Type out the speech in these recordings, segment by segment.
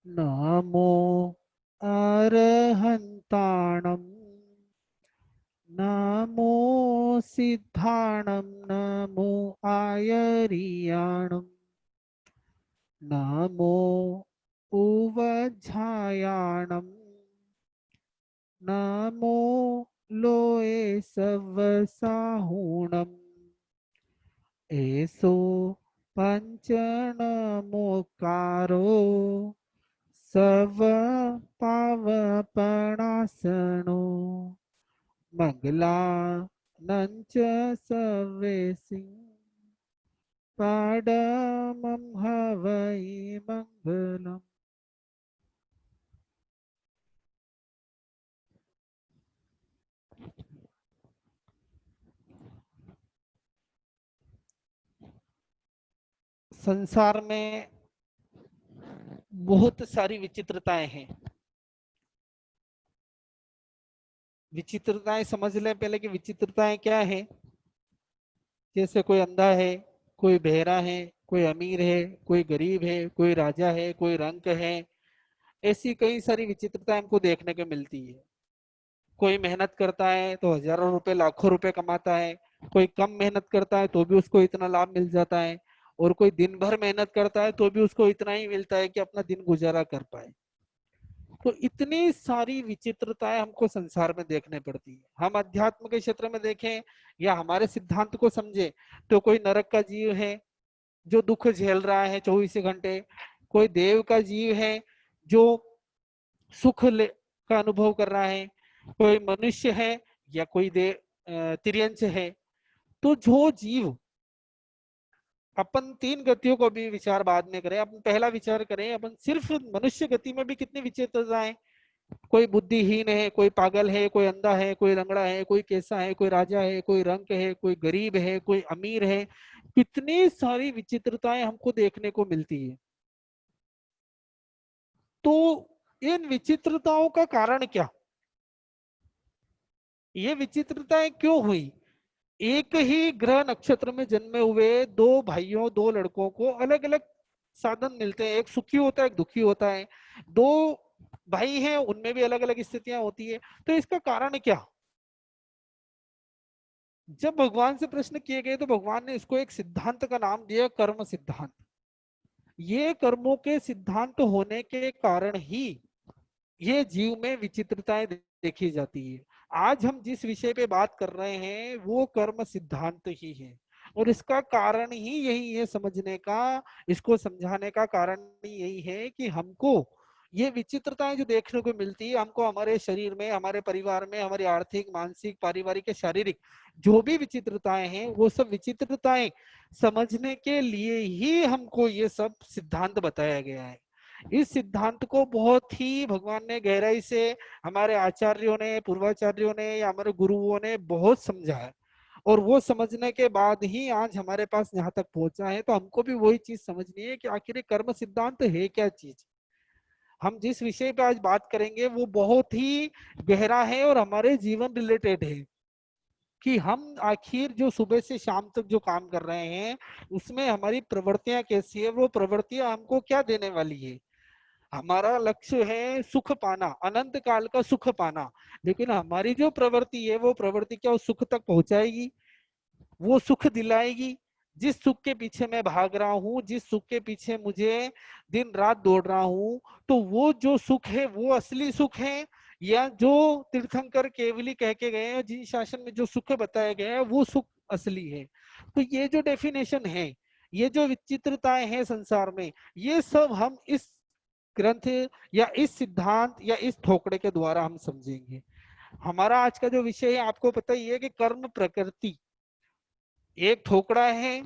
नमो अरहन्ताणं नमो सिद्धाणं नमो आयरियाणं नमो उवझायाणं नमो लोये सवसाहुणम् एसो पंचनमोकारो सव पावपणासनो मंगलानंच सवेसिं पाडमं हवै मंगलम्। संसार में बहुत सारी विचित्रताएं हैं। विचित्रताएं समझ लें पहले कि विचित्रताएं क्या है। जैसे कोई अंधा है, कोई बहरा है, कोई अमीर है, कोई गरीब है, कोई राजा है, कोई रंक है। ऐसी कई सारी विचित्रताएं हमको देखने को मिलती है। कोई मेहनत करता है तो हजारों रुपए लाखों रुपए कमाता है, कोई कम मेहनत करता है तो भी उसको इतना लाभ मिल जाता है, और कोई दिन भर मेहनत करता है तो भी उसको इतना ही मिलता है कि अपना दिन गुजारा कर पाए। तो इतनी सारी विचित्रताएं हमको संसार में देखने पड़ती है। हम अध्यात्म के क्षेत्र में देखें या हमारे सिद्धांत को समझे तो कोई नरक का जीव है जो दुख झेल रहा है 24 घंटे, कोई देव का जीव है जो का अनुभव कर रहा है, कोई मनुष्य है या कोई तिर्यंच है। तो जो जीव, अपन तीन गतियों को भी विचार बाद में करें, अपन पहला विचार करें अपन सिर्फ मनुष्य गति में भी कितनी विचित्रताएं। कोई बुद्धिहीन है, कोई पागल है, कोई अंधा है, कोई लंगड़ा है, कोई कैसा है, कोई राजा है, कोई रंक है, कोई गरीब है, कोई अमीर है। कितनी सारी विचित्रताएं हमको देखने को मिलती है। तो इन विचित्रताओं का कारण क्या, ये विचित्रताएं क्यों हुई। एक ही ग्रह नक्षत्र में जन्मे हुए दो भाइयों, दो लड़कों को अलग अलग साधन मिलते हैं। एक सुखी होता है, एक दुखी होता है। दो भाई हैं, उनमें भी अलग अलग स्थितियां होती है। तो इसका कारण क्या। जब भगवान से प्रश्न किए गए तो भगवान ने इसको एक सिद्धांत का नाम दिया, कर्म सिद्धांत। ये कर्मों के सिद्धांत होने के कारण ही ये जीव में विचित्रताएं देखी जाती है। आज हम जिस विषय पे बात कर रहे हैं वो कर्म सिद्धांत ही है, और इसका कारण ही यही है समझने का, इसको समझाने का कारण ही यही है कि हमको ये विचित्रताएं जो देखने को मिलती है, हमको हमारे शरीर में, हमारे परिवार में, हमारी आर्थिक, मानसिक, पारिवारिक, शारीरिक जो भी विचित्रताएं हैं, वो सब विचित्रताएं समझने के लिए ही हमको ये सब सिद्धांत बताया गया है। इस सिद्धांत को बहुत ही भगवान ने गहराई से, हमारे आचार्यों ने, पूर्वाचार्यों ने या हमारे गुरुओं ने बहुत समझा है, और वो समझने के बाद ही आज हमारे पास यहाँ तक पहुंचा है। तो हमको भी वही चीज समझनी है कि आखिर ये कर्म सिद्धांत है क्या चीज। हम जिस विषय पे आज बात करेंगे वो बहुत ही गहरा है और हमारे जीवन रिलेटेड है, कि हम आखिर जो सुबह से शाम तक जो काम कर रहे हैं उसमें हमारी प्रवृत्तियां कैसी है, वो प्रवृत्तियां हमको क्या देने वाली है। हमारा लक्ष्य है सुख पाना, अनंत काल का सुख पाना, लेकिन हमारी जो प्रवृत्ति है वो प्रवृत्ति क्या उस सुख तक पहुंचाएगी, वो सुख दिलाएगी। जिस सुख के पीछे मैं भाग रहा हूँ, जिस सुख के पीछे मुझे दिन रात दौड़ रहा हूँ, तो वो जो सुख है वो असली सुख है, या जो तीर्थंकर केवली कह के गए हैं, जिन शासन में जो सुख बताया गया है वो सुख असली है। तो ये जो डेफिनेशन है, ये जो विचित्रताएं हैं संसार में, ये सब हम इस ग्रंथ या इस सिद्धांत या इस ठोकड़े के द्वारा हम समझेंगे। हमारा आज का जो विषय है आपको पता ही है कि कर्म प्रकृति एक ठोकड़ा है।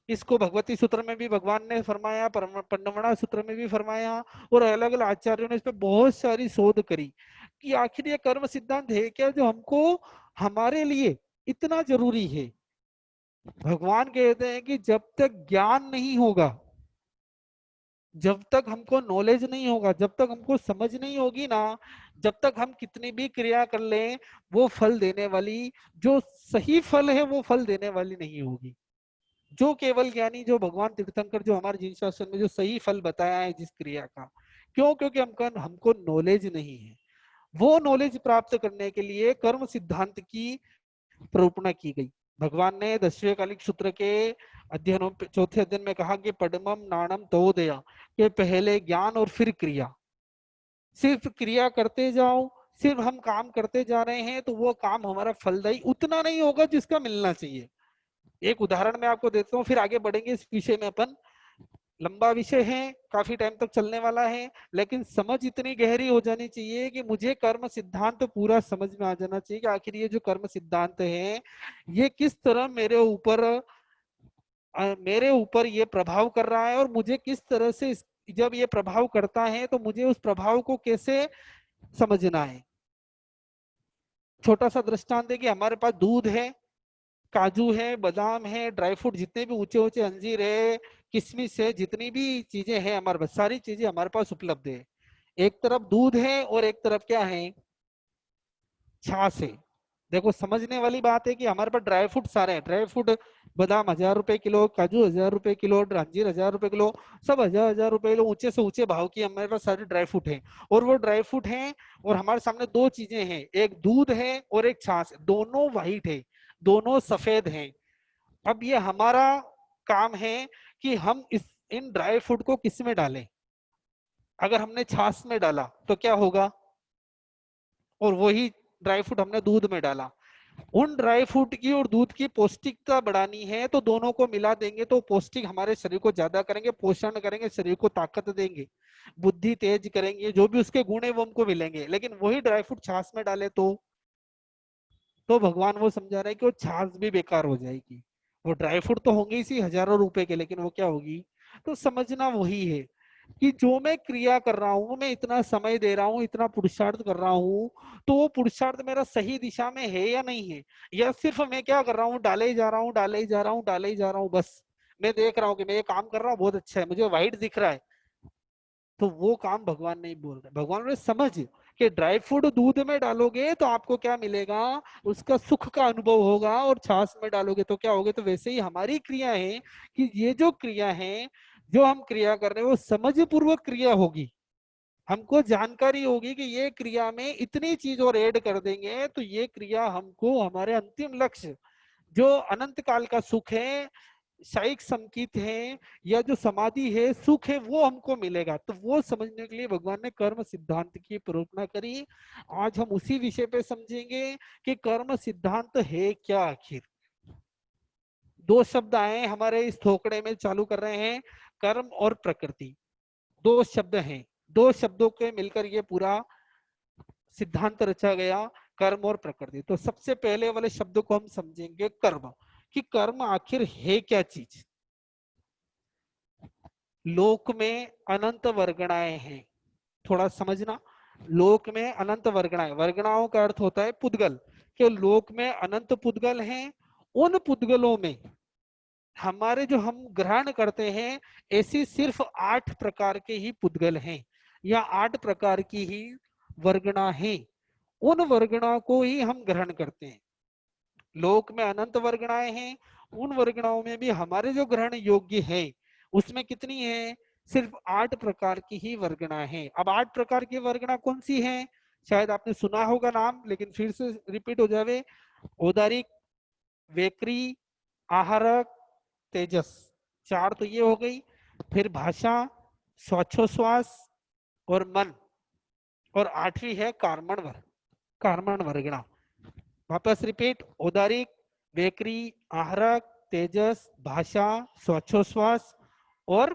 इसको भगवती सूत्र में भी भगवान ने फरमाया, पंडवना सूत्र में भी फरमाया, और अलग अलग आचार्यों ने इस पर बहुत सारी शोध करी कि आखिर ये कर्म सिद्धांत है क्या जो हमको, हमारे लिए इतना जरूरी है। भगवान कहते हैं कि जब तक ज्ञान नहीं होगा, जब तक हमको नॉलेज नहीं होगा, जब तक हमको समझ नहीं होगी ना, जब तक हम कितनी भी क्रिया कर लें, वो फल देने वाली, जो सही फल है वो फल देने वाली नहीं होगी। जो केवल ज्ञानी, जो भगवान तीर्थंकर, जो हमारे जिन शास्त्र में जो सही फल बताया है जिस क्रिया का, क्यों? क्योंकि हमको नॉलेज नहीं है। वो नॉलेज प्राप्त करने के लिए कर्म सिद्धांत की प्ररूपणा की गई। भगवान ने 10वें कालिक सूत्र के अध्ययनों चौथे अध्ययन में कहा कि पडमम नाणम तवोदया, कि पहले ज्ञान और फिर क्रिया। सिर्फ क्रिया करते जाओ, सिर्फ हम काम करते जा रहे हैं तो वो काम हमारा फलदायी उतना नहीं होगा जिसका मिलना चाहिए। एक उदाहरण मैं आपको देता हूँ, फिर आगे बढ़ेंगे इस विषय में अपन। लंबा विषय है, काफी टाइम तक चलने वाला है, लेकिन समझ इतनी गहरी हो जानी चाहिए कि मुझे कर्म सिद्धांत तो पूरा समझ में आ जाना चाहिए कि आखिर ये जो कर्म सिद्धांत है ये किस तरह मेरे ऊपर ये प्रभाव कर रहा है, और मुझे किस तरह से जब ये प्रभाव करता है तो मुझे उस प्रभाव को कैसे समझना है। छोटा सा दृष्टांत है कि हमारे पास दूध है, काजू है, बादाम है, ड्राई फ्रूट, जितने भी ऊंचे ऊंचे अंजीर है, किशमिश है, जितनी भी चीजें हैं हमारे पास, सारी चीजें हमारे पास उपलब्ध है। एक तरफ दूध है और एक तरफ क्या है, छाछ है। देखो समझने वाली बात है कि हमारे पास ड्राई फ्रूट सारे हैं, ड्राई फ्रूट बादाम 1000 रुपए किलो, काजू 1000 रुपए किलो, अंजीर 1000 रुपए किलो, सब 1000 1000 रुपए किलो, ऊंचे से ऊंचे भाव की हमारे पास सारे ड्राई फ्रूट हैं। और वो ड्राई फ्रूट हैं और हमारे सामने दो चीजें हैं, एक दूध है और एक छाछ, दोनों व्हाइट है, दोनों सफेद हैं। अब ये हमारा काम है कि हम इन ड्राई फ्रूट को किस में डालें। अगर हमने छाछ में डाला तो क्या होगा, और वही ड्राई फ्रूट हमने दूध में डाला, उन ड्राई फ्रूट की और दूध की पौष्टिकता बढ़ानी है तो दोनों को मिला देंगे तो पौष्टिक हमारे शरीर को ज्यादा करेंगे, पोषण करेंगे, शरीर को ताकत देंगे, बुद्धि तेज करेंगे, जो भी उसके गुण है वो हमको मिलेंगे। लेकिन वही ड्राई फ्रूट छाछ में डाले तो भगवान वो समझा रहे हैं कि वो छाछ भी बेकार हो जाएगी। वो ड्राई फ्रूट तो होंगे इसी हजारों रुपए के, लेकिन वो क्या होगी। तो समझना वही है कि जो मैं क्रिया कर रहा हूं, मैं इतना समय दे रहा हूं, इतना पुरुषार्थ कर रहा हूं, तो वो पुरुषार्थ मेरा सही दिशा में है या नहीं है, या सिर्फ मैं क्या कर रहा हूँ, डाले ही जा रहा हूँ, डाले ही जा रहा हूँ, डाले ही जा रहा हूँ। बस मैं देख रहा हूँ कि मैं ये काम कर रहा हूँ, बहुत अच्छा है, मुझे व्हाइट दिख रहा है, तो वो काम भगवान नहीं बोल रहे। भगवान ने समझ कि ड्राई फ्रूट दूध में डालोगे तो आपको क्या मिलेगा, उसका सुख का अनुभव होगा, और छाछ में डालोगे तो क्या होगे। तो वैसे ही हमारी क्रिया है कि ये जो क्रिया है, जो हम क्रिया कर रहे हैं वो समझ पूर्वक क्रिया होगी। हमको जानकारी होगी कि ये क्रिया में इतनी चीज और ऐड कर देंगे तो ये क्रिया हमको हमारे अंतिम लक्ष्य, जो अनंत काल का सुख है, शाइक संकित है, या जो समाधि है, सुख है, वो हमको मिलेगा। तो वो समझने के लिए भगवान ने कर्म सिद्धांत की प्ररूपणा करी। आज हम उसी विषय पे समझेंगे कि कर्म सिद्धांत है क्या आखिर। दो शब्द आए हमारे इस थोकड़े में, चालू कर रहे हैं, कर्म और प्रकृति। दो शब्द हैं, दो शब्दों के मिलकर ये पूरा सिद्धांत रचा गया, कर्म और प्रकृति। तो सबसे पहले वाले शब्द को हम समझेंगे कर्म, कि कर्म आखिर है क्या चीज। लोक में अनंत वर्गणाएं हैं, थोड़ा समझना। लोक में अनंत वर्गणाएं, वर्गणाओं का अर्थ होता है पुद्गल, कि लोक में अनंत पुद्गल हैं। उन पुद्गलों में हमारे जो हम ग्रहण करते हैं, ऐसी सिर्फ 8 प्रकार के ही पुद्गल हैं, या 8 प्रकार की ही वर्गणा है। उन वर्गणा को ही हम ग्रहण करते हैं। लोक में अनंत वर्गणाएं हैं, उन वर्गणाओं में भी हमारे जो ग्रहण योग्य है उसमें कितनी है, सिर्फ 8 प्रकार की ही वर्गणा है। अब 8 प्रकार की वर्गणा कौन सी है, शायद आपने सुना होगा नाम, लेकिन फिर से रिपीट हो जावे। औदारिक, वैकरी, आहारक, तेजस, 4 तो ये हो गई। फिर भाषा, श्वासोश्वास और मन, और 8वीं है कार्मण वर्ग, कार्मण वर्गणा। वापस रिपीट, औदारिक, वैकरी, आहारक, तेजस, भाषा, श्वासोश्वास और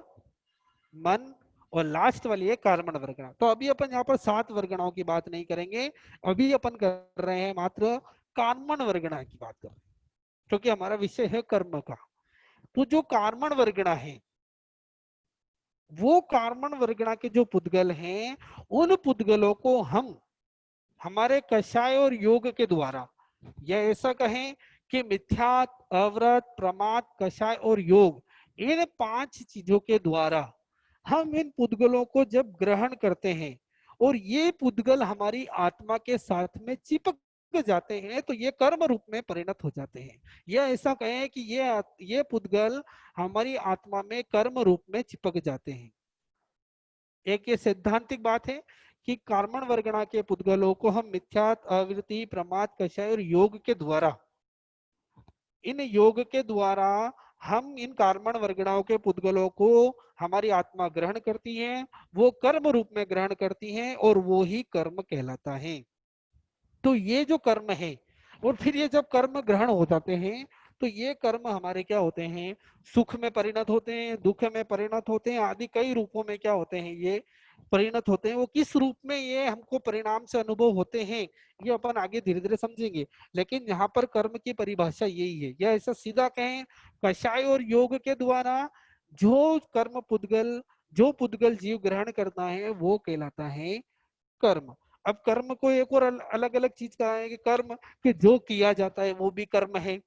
मन, और लास्ट वाली है कार्बन वर्गणा। तो अभी अपन यहाँ पर 7 वर्गणाओं की बात नहीं करेंगे, अभी अपन कर रहे हैं मात्र कार्बन वर्गणा की बात कर रहे हैं, क्योंकि हमारा विषय है कर्म का। तो जो कार्बन वर्गणा है, वो कार्बन वर्गणा के जो पुद्गल हैं, उन पुद्गलों को हम हमारे कषाय और योग के द्वारा, या ऐसा कहें कि मिथ्या, अवृत, प्रमाद, कषाय और योग, इन 5 चीजों के द्वारा हम इन पुद्गलों को जब ग्रहण करते हैं और ये पुद्गल हमारी आत्मा के साथ में चिपक जाते हैं, तो ये कर्म रूप में परिणत हो जाते हैं। या ऐसा कहें कि ये पुद्गल हमारी आत्मा में कर्म रूप में चिपक जाते हैं। एक ये सैद्धांतिक बात है कि कर्मण वर्गणा के पुद्गलों को हम मिथ्यात, आवृत्ति, प्रमाद, कषाय और योग के द्वारा, इन योग के द्वारा हम इन कर्मण वर्गणाओं के पुद्गलों को हमारी आत्मा ग्रहण करती है, वो कर्म रूप में ग्रहण करती है और वो ही कर्म कहलाता है। तो ये जो कर्म है, और फिर ये जब कर्म ग्रहण हो जाते हैं तो ये कर्म हमारे क्या होते हैं, सुख में परिणत होते हैं, दुख में परिणत होते हैं, आदि कई रूपों में क्या होते हैं, ये परिणत होते हैं। वो किस रूप में ये हमको परिणाम से अनुभव होते हैं ये अपन आगे धीरे धीरे समझेंगे। लेकिन यहाँ पर कर्म की परिभाषा यही है, या ऐसा सीधा कहें, कषाय और योग के द्वारा जो कर्म पुद्गल, जो पुद्गल जीव ग्रहण करता है वो कहलाता है कर्म। अब कर्म को एक और अलग अलग चीज कहा है कि कर्म कि जो किया जाता है वो भी कर्म है।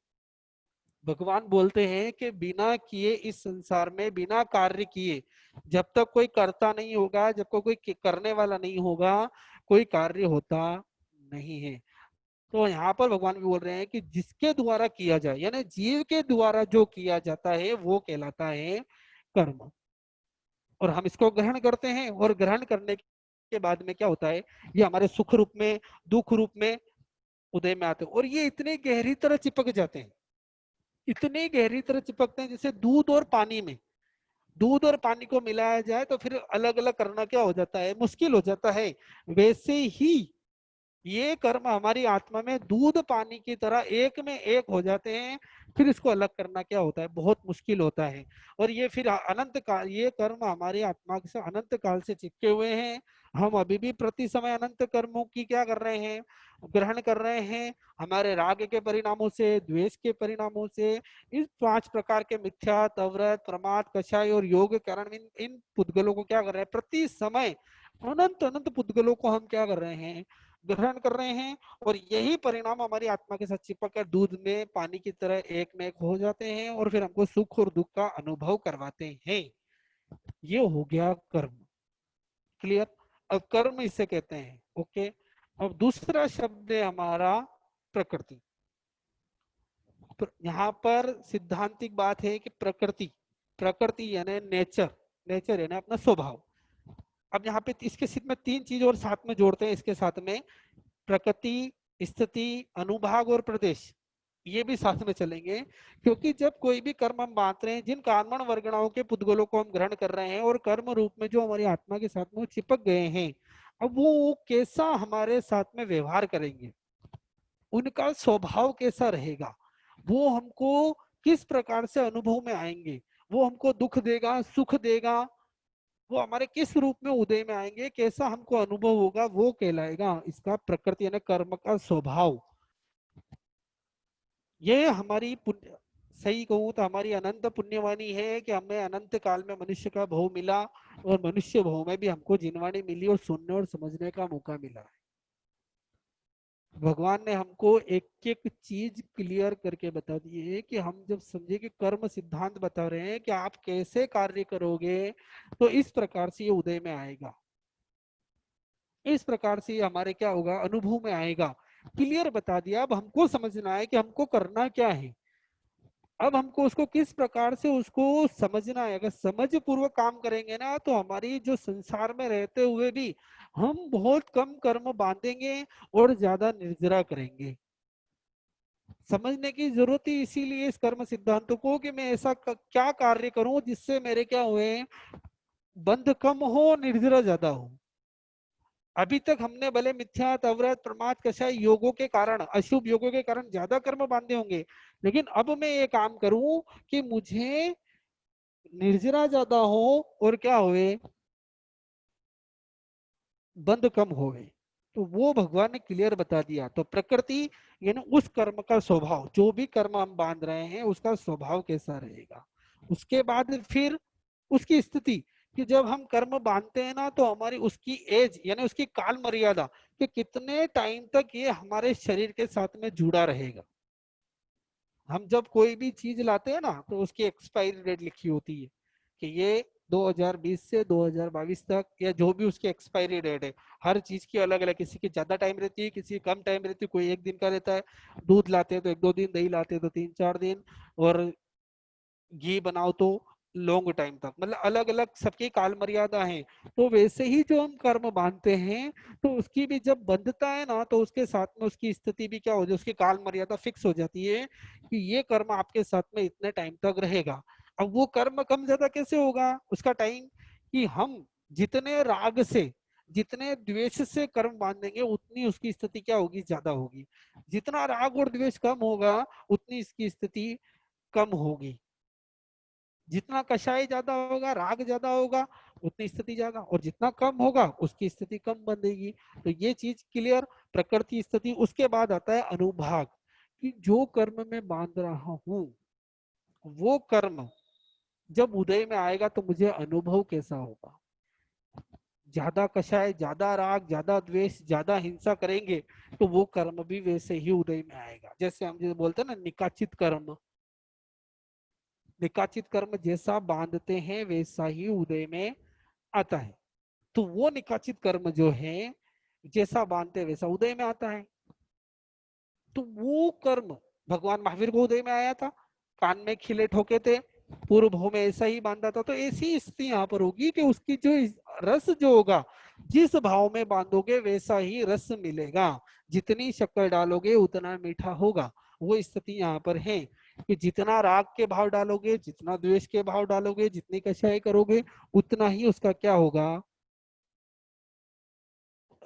भगवान बोलते हैं कि बिना किए इस संसार में, बिना कार्य किए, जब तक कोई करता नहीं होगा, जब तक कोई करने वाला नहीं होगा, कोई कार्य होता नहीं है। तो यहाँ पर भगवान भी बोल रहे हैं कि जिसके द्वारा किया जाए, यानी जीव के द्वारा जो किया जाता है वो कहलाता है कर्म। और हम इसको ग्रहण करते हैं, और ग्रहण करने के बाद में क्या होता है, ये हमारे सुख रूप में, दुख रूप में उदय में आते हैं। और ये इतने गहरी तरह चिपक जाते हैं, इतने गहरी तरह चिपकते हैं, जैसे दूध और पानी में, दूध और पानी को मिलाया जाए तो फिर अलग अलग करना क्या हो जाता है, मुश्किल हो जाता है। वैसे ही ये कर्म हमारी आत्मा में दूध पानी की तरह एक में एक हो जाते हैं, फिर इसको अलग करना क्या होता है, बहुत मुश्किल होता है। और ये फिर अनंत काल, ये कर्म हमारी आत्मा से अनंत काल से चिपके हुए हैं। हम अभी भी प्रति समय अनंत कर्मों की क्या कर रहे हैं, ग्रहण कर रहे हैं। हमारे राग के परिणामों से, द्वेष के परिणामों से, इस 5 प्रकार के मिथ्या, तव्रत, प्रमाद, कषाय और योग के कारण इन पुद्गलों को क्या कर रहे हैं, प्रति समय अनंत अनंत पुद्गलों को हम क्या कर रहे हैं, ग्रहण कर रहे हैं। और यही परिणाम हमारी आत्मा के साथ चिपक कर दूध में पानी की तरह एक में एक हो जाते हैं, और फिर हमको सुख और दुख का अनुभव करवाते हैं। ये हो गया कर्म। क्लियर? अब कर्म इसे कहते हैं। ओके, अब दूसरा शब्द है हमारा प्रकृति। यहाँ पर सिद्धांतिक बात है कि प्रकृति, प्रकृति यानी नेचर, नेचर यानी अपना स्वभाव। अब यहाँ पे इसके सिद्ध में 3 चीज और साथ में जोड़ते हैं, इसके साथ में प्रकृति, स्थिति, अनुभाग और प्रदेश, ये भी साथ में चलेंगे। क्योंकि जब कोई भी कर्म हम बांट रहे हैं, जिन कर्मण वर्गणाओं के पुद्गलों को हम ग्रहण कर रहे हैं और कर्म रूप में जो हमारी आत्मा के साथ में चिपक गए हैं, अब वो कैसा हमारे साथ में व्यवहार करेंगे, उनका स्वभाव कैसा रहेगा, वो हमको किस प्रकार से अनुभव में आएंगे, वो हमको दुख देगा, सुख देगा, वो हमारे किस रूप में उदय में आएंगे, कैसा हमको अनुभव होगा, वो कहलाएगा इसका प्रकृति यानी कर्म का स्वभाव। ये हमारी पुण्य, सही कहूं तो हमारी अनंत पुण्यवानी है कि हमें अनंत काल में मनुष्य का भाव मिला, और मनुष्य भाव में भी हमको जिनवाणी मिली और सुनने और समझने का मौका मिला है। भगवान ने हमको एक एक चीज क्लियर करके बता दी है कि हम जब समझे कि कर्म सिद्धांत बता रहे हैं कि आप कैसे कार्य करोगे तो इस प्रकार से ये उदय में आएगा, इस प्रकार से हमारे क्या होगा, अनुभव में आएगा। क्लियर बता दिया। अब हमको समझना है कि हमको करना क्या है, अब हमको उसको किस प्रकार से उसको समझना है। अगर समझ पूर्वक काम करेंगे ना तो हमारी जो संसार में रहते हुए भी हम बहुत कम कर्म बांधेंगे और ज्यादा निर्जरा करेंगे। समझने की जरूरत ही इसीलिए इस कर्म सिद्धांत को कि मैं ऐसा क्या कार्य करूं जिससे मेरे क्या हुए, बंध कम हो, निर्जरा ज्यादा हो। अभी तक हमने भले मिथ्या, अवरत, प्रमाद, कषाय योगों के कारण, अशुभ योगों के कारण ज्यादा कर्म बांधे होंगे, लेकिन अब मैं ये काम करूं कि मुझे निर्जरा ज्यादा हो और क्या हुए, बंद कम होवे। तो वो भगवान ने क्लियर बता दिया। तो प्रकृति यानी उस कर्म का स्वभाव, जो भी कर्म हम बांध रहे हैं उसका स्वभाव कैसा रहेगा। उसके बाद फिर उसकी स्थिति, कि जब हम कर्म बांधते हैं ना तो हमारी उसकी एज यानी उसकी काल मर्यादा, कि कितने टाइम तक ये हमारे शरीर के साथ में जुड़ा रहेगा। हम जब कोई भी चीज लाते हैं ना तो उसकी एक्सपायरी डेट लिखी होती है कि ये 2020 से 2022 तक, या जो भी उसकी एक्सपायरी डेट है। हर चीज की अलग अलग, किसी की ज्यादा टाइम रहती है, किसी की कम टाइम रहती है, कोई 1 दिन का रहता है। दूध लाते हैं तो 1-2 दिन, दही लाते हैं तो 3-4 दिन, और घी बनाओ तो लॉन्ग टाइम तक, मतलब अलग अलग सबकी काल मर्यादा है। तो वैसे ही जो हम कर्म बांधते हैं, तो उसकी भी जब बंधता है ना, तो उसके साथ में उसकी स्थिति भी क्या हो जाती है, उसकी काल मर्यादा फिक्स हो जाती है कि ये कर्म आपके साथ में इतने टाइम तक रहेगा। अब वो कर्म कम ज्यादा कैसे होगा उसका टाइम, कि हम जितने राग से, जितने द्वेष से कर्म बांधेंगे, उतनी उसकी स्थिति क्या होगी, ज्यादा होगी। जितना राग और द्वेष कम होगा, उतनी इसकी स्थिति कम होगी। जितना कषाय ज्यादा होगा, राग ज्यादा होगा, उतनी स्थिति ज्यादा, और जितना कम होगा उसकी स्थिति कम बनेगी। तो ये चीज क्लियर, प्रकृति स्थिति। उसके बाद आता है अनुभाग, कि जो कर्म में बांध रहा हूं, वो कर्म जब उदय में आएगा तो मुझे अनुभव कैसा होगा। ज्यादा कषाय, ज्यादा राग, ज्यादा द्वेष, ज्यादा हिंसा करेंगे, तो वो कर्म भी वैसे ही उदय में आएगा। जैसे हम जो बोलते हैं ना, निकाचित कर्म, निकाचित कर्म जैसा बांधते हैं वैसा ही उदय में आता है। तो वो निकाचित कर्म जो है, जैसा बांधते हैं वैसा उदय में आता है। तो वो कर्म भगवान महावीर को उदय में आया था, कान में खिले ठोके थे, पूर्व भाव में ऐसा ही बांधा था। तो ऐसी स्थिति यहाँ पर होगी कि उसकी जो रस जो होगा, जिस भाव में बांधोगे वैसा ही रस मिलेगा। जितनी शक्कर डालोगे उतना मीठा होगा। वो स्थिति यहाँ पर है कि जितना राग के भाव डालोगे, जितना द्वेष के भाव डालोगे, जितनी कषाय करोगे, उतना ही उसका क्या होगा,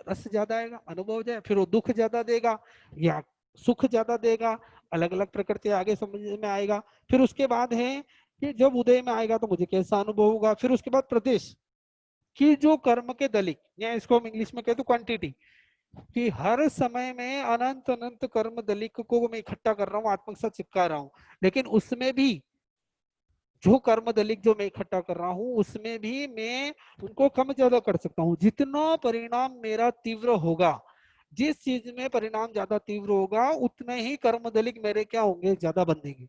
रस ज्यादा आएगा, अनुभव जाए। फिर वो दुख ज्यादा देगा या सुख ज्यादा देगा, अलग अलग प्रकृति आगे समझ में आएगा। फिर उसके बाद है कि जब उदय में आएगा तो मुझे कैसा अनुभव होगा। फिर उसके बाद प्रदेश की जो कर्म के दलिक, या इसको हम इंग्लिश में कहते हैं क्वांटिटी, कि हर समय में अनंत अनंत कर्म दलिक को मैं इकट्ठा कर रहा हूँ, आत्मा के साथ चिपका रहा हूँ। लेकिन उसमें भी जो कर्म दलिक जो मैं इकट्ठा कर रहा हूं, उसमें भी मैं उनको कम ज्यादा कर सकता हूँ। जितना परिणाम मेरा तीव्र होगा, जिस चीज में परिणाम ज्यादा तीव्र होगा, उतने ही कर्म दलिक मेरे क्या होंगे, ज्यादा बनेंगे।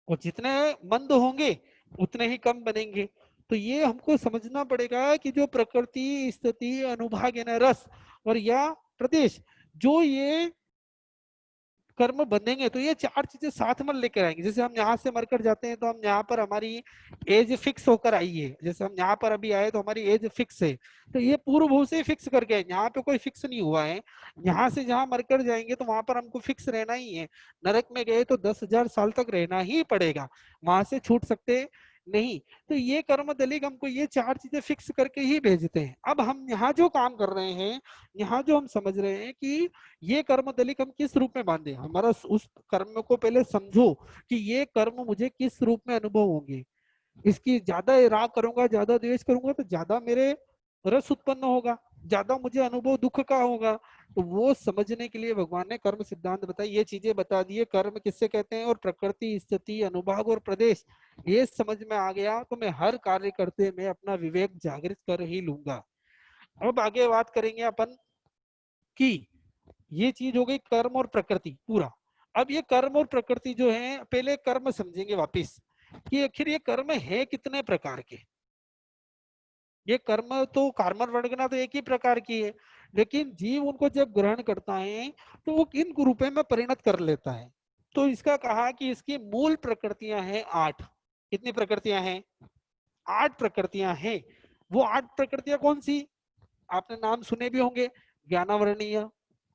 और जितने मंद होंगे उतने ही कम बनेंगे। तो ये हमको समझना पड़ेगा कि जो प्रकृति स्थिति अनुभाग यानी रस और या प्रदेश, जो ये कर्म बंधेंगे, तो ये चार चीजें साथ में लेकर आएंगे। जैसे हम यहाँ से मरकर जाते हैं तो हम यहाँ पर हमारी एज फिक्स होकर आई है। जैसे हम यहाँ पर अभी आए तो हमारी एज फिक्स है, तो ये पूर्व भव से फिक्स करके आए, यहाँ पे कोई फिक्स नहीं हुआ है। यहाँ से जहाँ मरकर जाएंगे तो वहां पर हमको फिक्स रहना ही है। नरक में गए तो 10,000 साल तक रहना ही पड़ेगा, वहां से छूट सकते नहीं। तो ये कर्म दलिक हमको ये चार चीजें फिक्स करके ही भेजते हैं। अब हम यहाँ जो काम कर रहे हैं, यहाँ जो हम समझ रहे हैं कि ये कर्म दलिक हम किस रूप में बांधे, हमारा उस कर्म को पहले समझो कि ये कर्म मुझे किस रूप में अनुभव होंगे। इसकी ज्यादा राग करूंगा, ज्यादा द्वेष करूंगा, तो ज्यादा मेरे रस उत्पन्न होगा, ज्यादा मुझे अनुभव दुख का होगा। तो वो समझने के लिए भगवान ने कर्म सिद्धांत बताई, ये चीजें बता दिए, कर्म किससे कहते हैं और प्रकृति स्थिति अनुभाग और प्रदेश, ये समझ में आ गया तो मैं हर कार्य करते में अपना विवेक जागृत कर ही लूंगा। अब आगे बात करेंगे अपन की, ये चीज हो गई कर्म और प्रकृति पूरा। अब ये कर्म और प्रकृति जो है, पहले कर्म समझेंगे वापिस, कि आखिर ये कर्म है कितने प्रकार के। ये कर्म तो कार्मर वर्गना तो एक ही प्रकार की है, लेकिन जीव उनको जब ग्रहण करता है तो वो किन रूपे में परिणत कर लेता है। तो इसका कहा कि इसकी मूल प्रकृतियां हैं 8। कितनी प्रकृतियां हैं, 8 प्रकृतियां हैं। वो 8 प्रकृतियां कौन सी, आपने नाम सुने भी होंगे, ज्ञानावर्णीय,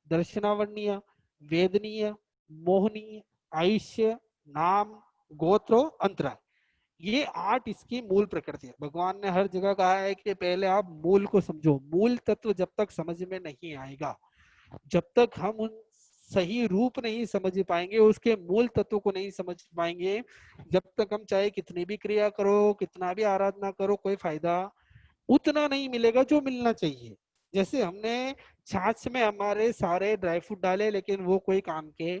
दर्शनावर्णीय, वेदनीय, मोहनीय, आयुष्य, नाम, गोत्र, अंतरा। ये 8 इसकी मूल प्रकृति है। भगवान ने हर जगह कहा है कि पहले आप मूल को समझो। मूल तत्व जब तक समझ में नहीं आएगा, जब तक हम उन सही रूप नहीं समझ पाएंगे, उसके मूल तत्व को नहीं समझ पाएंगे, जब तक हम चाहे कितनी भी क्रिया करो, कितना भी आराधना करो, कोई फायदा उतना नहीं मिलेगा जो मिलना चाहिए। जैसे हमने छाछ में हमारे सारे ड्राई फ्रूट डाले लेकिन वो कोई काम के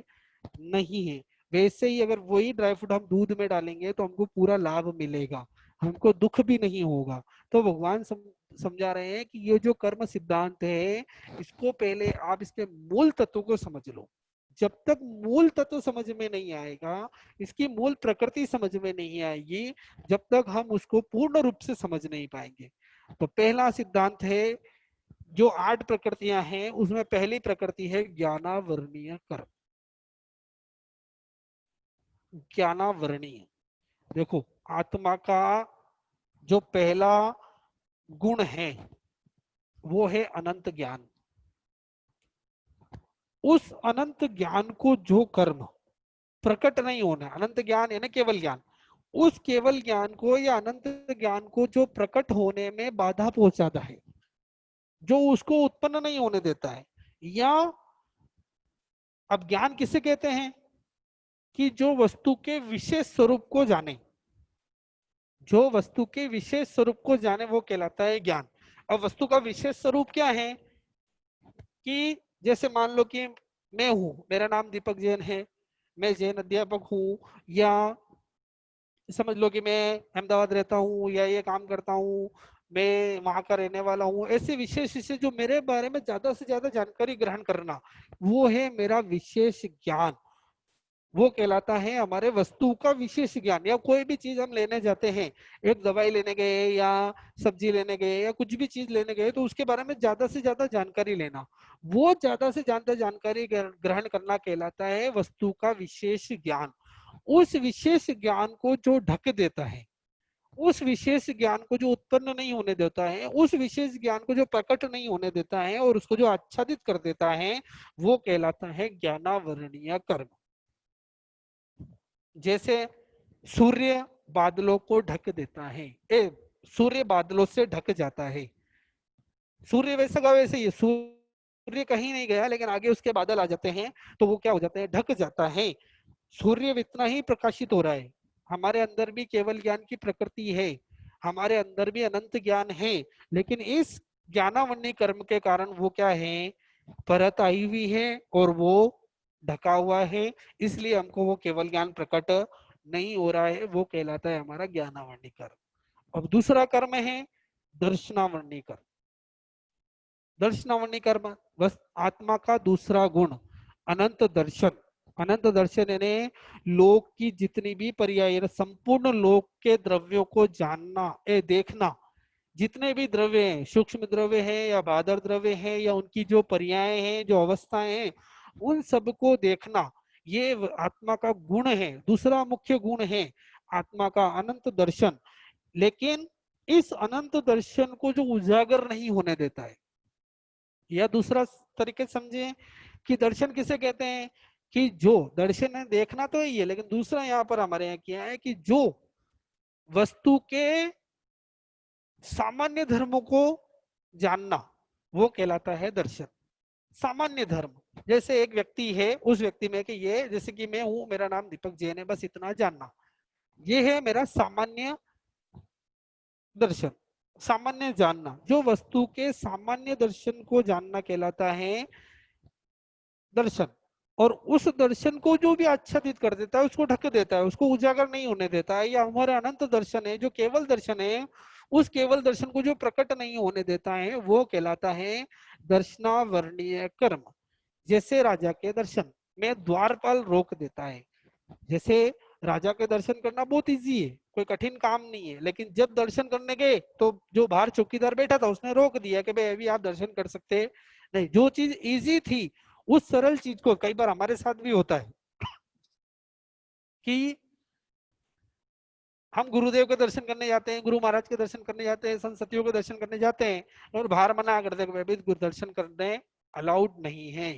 नहीं है, वैसे ही अगर वही ड्राई फ्रूट हम दूध में डालेंगे तो हमको पूरा लाभ मिलेगा, हमको दुख भी नहीं होगा। तो भगवान समझा रहे हैं कि ये जो कर्म सिद्धांत है, इसको पहले आप इसके मूल तत्व को समझ लो। जब तक मूल तत्व समझ में नहीं आएगा, इसकी मूल प्रकृति समझ में नहीं आएगी, जब तक हम उसको पूर्ण रूप से समझ नहीं पाएंगे। तो पहला सिद्धांत है, जो 8 प्रकृतियां हैं उसमें पहली प्रकृति है ज्ञानावर्णीय कर्म। ज्ञानावर्णीय, देखो, आत्मा का जो पहला गुण है वो है अनंत ज्ञान। उस अनंत ज्ञान को जो कर्म प्रकट नहीं होना, अनंत ज्ञान है ना केवल ज्ञान, उस केवल ज्ञान को या अनंत ज्ञान को जो प्रकट होने में बाधा पहुंचाता है, जो उसको उत्पन्न नहीं होने देता है, या अब ज्ञान किसे कहते हैं कि जो वस्तु के विशेष स्वरूप को जाने, जो वस्तु के विशेष स्वरूप को जाने वो कहलाता है ज्ञान। अब वस्तु का विशेष स्वरूप क्या है कि जैसे मान लो कि मैं हूं, मेरा नाम दीपक जैन है, मैं जैन अध्यापक हूँ, या समझ लो कि मैं अहमदाबाद रहता हूँ या ये काम करता हूँ, मैं वहां का रहने वाला हूँ, ऐसे विशेष विशेष जो मेरे बारे में ज्यादा से ज्यादा जानकारी ग्रहण करना, वो है मेरा विशेष ज्ञान। वो कहलाता है हमारे वस्तु का विशेष ज्ञान। या कोई भी चीज हम लेने जाते हैं, एक दवाई लेने गए या सब्जी लेने गए या कुछ भी चीज लेने गए, तो उसके बारे में ज्यादा से ज्यादा जानकारी लेना, वो ज्यादा से ज्यादा जानकारी ग्रहण करना कहलाता है वस्तु का विशेष ज्ञान। उस विशेष ज्ञान को जो ढक देता है, उस विशेष ज्ञान को जो उत्पन्न नहीं होने देता है, उस विशेष ज्ञान को जो प्रकट नहीं होने देता है और उसको जो आच्छादित कर देता है, वो कहलाता है ज्ञानावरणीय कर्म। जैसे सूर्य बादलों को ढक देता है, सूर्य बादलों से ढक जाता है, सूर्य वैसा का वैसे ही, सूर्य कहीं नहीं गया लेकिन आगे उसके बादल आ जाते हैं, तो वो क्या हो जाता है, ढक जाता है। सूर्य इतना ही प्रकाशित हो रहा है। हमारे अंदर भी केवल ज्ञान की प्रकृति है, हमारे अंदर भी अनंत ज्ञान है, लेकिन इस ज्ञानावन्य कर्म के कारण वो क्या है, परत आई हुई है और वो ढका हुआ है, इसलिए हमको वो केवल ज्ञान प्रकट नहीं हो रहा है, वो कहलाता है हमारा ज्ञानावन्य कर्म। अब दूसरा कर्म है दर्शनावन्य कर्म। दर्शनावन्य कर्म बस आत्मा का दूसरा गुण अनंत दर्शन। अनंत दर्शन यानी लोक की जितनी भी पर्याय, संपूर्ण लोक के द्रव्यों को जानना, देखना, जितने भी द्रव्य हैं, सूक्ष्म द्रव्य है या बादर द्रव्य है या उनकी जो पर्याय हैं, जो अवस्थाएं हैं, उन सब को देखना, ये आत्मा का गुण है, दूसरा मुख्य गुण है आत्मा का अनंत दर्शन। लेकिन इस अनंत दर्शन को जो उजागर नहीं होने देता है, या दूसरा तरीके से समझे कि दर्शन किसे कहते हैं, कि जो दर्शन है देखना तो यही है, लेकिन दूसरा यहाँ पर हमारे यहाँ किया है कि जो वस्तु के सामान्य धर्मों को जानना, वो कहलाता है दर्शन। सामान्य धर्म, जैसे एक व्यक्ति है, उस व्यक्ति में कि ये, जैसे कि मैं हूं, मेरा नाम दीपक जैन है, बस इतना जानना, ये है मेरा सामान्य दर्शन। सामान्य जानना, जो वस्तु के सामान्य दर्शन को जानना कहलाता है दर्शन। और उस दर्शन को जो भी आच्छादित कर देता है, उसको ढक देता है, उसको उजागर नहीं होने देता है, या हमारा अनंत दर्शन है, जो केवल दर्शन है, उस केवल दर्शन को जो प्रकट नहीं होने देता है, वो कहलाता है दर्शनावरणीय कर्म। जैसे राजा के दर्शन में द्वारपाल रोक देता है, जैसे राजा के दर्शन करना बहुत इजी है, कोई कठिन काम नहीं है, लेकिन जब दर्शन करने गए तो जो बाहर चौकीदार बैठा था उसने रोक दिया कि भाई अभी आप दर्शन कर सकते नहीं। जो चीज इजी थी, उस सरल चीज को, कई बार हमारे साथ भी होता है कि हम गुरुदेव के दर्शन करने जाते हैं, गुरु महाराज के दर्शन करने जाते हैं, संततियों के दर्शन करने जाते हैं, और बाहर मना कर दे, गुरु दर्शन करने अलाउड नहीं है।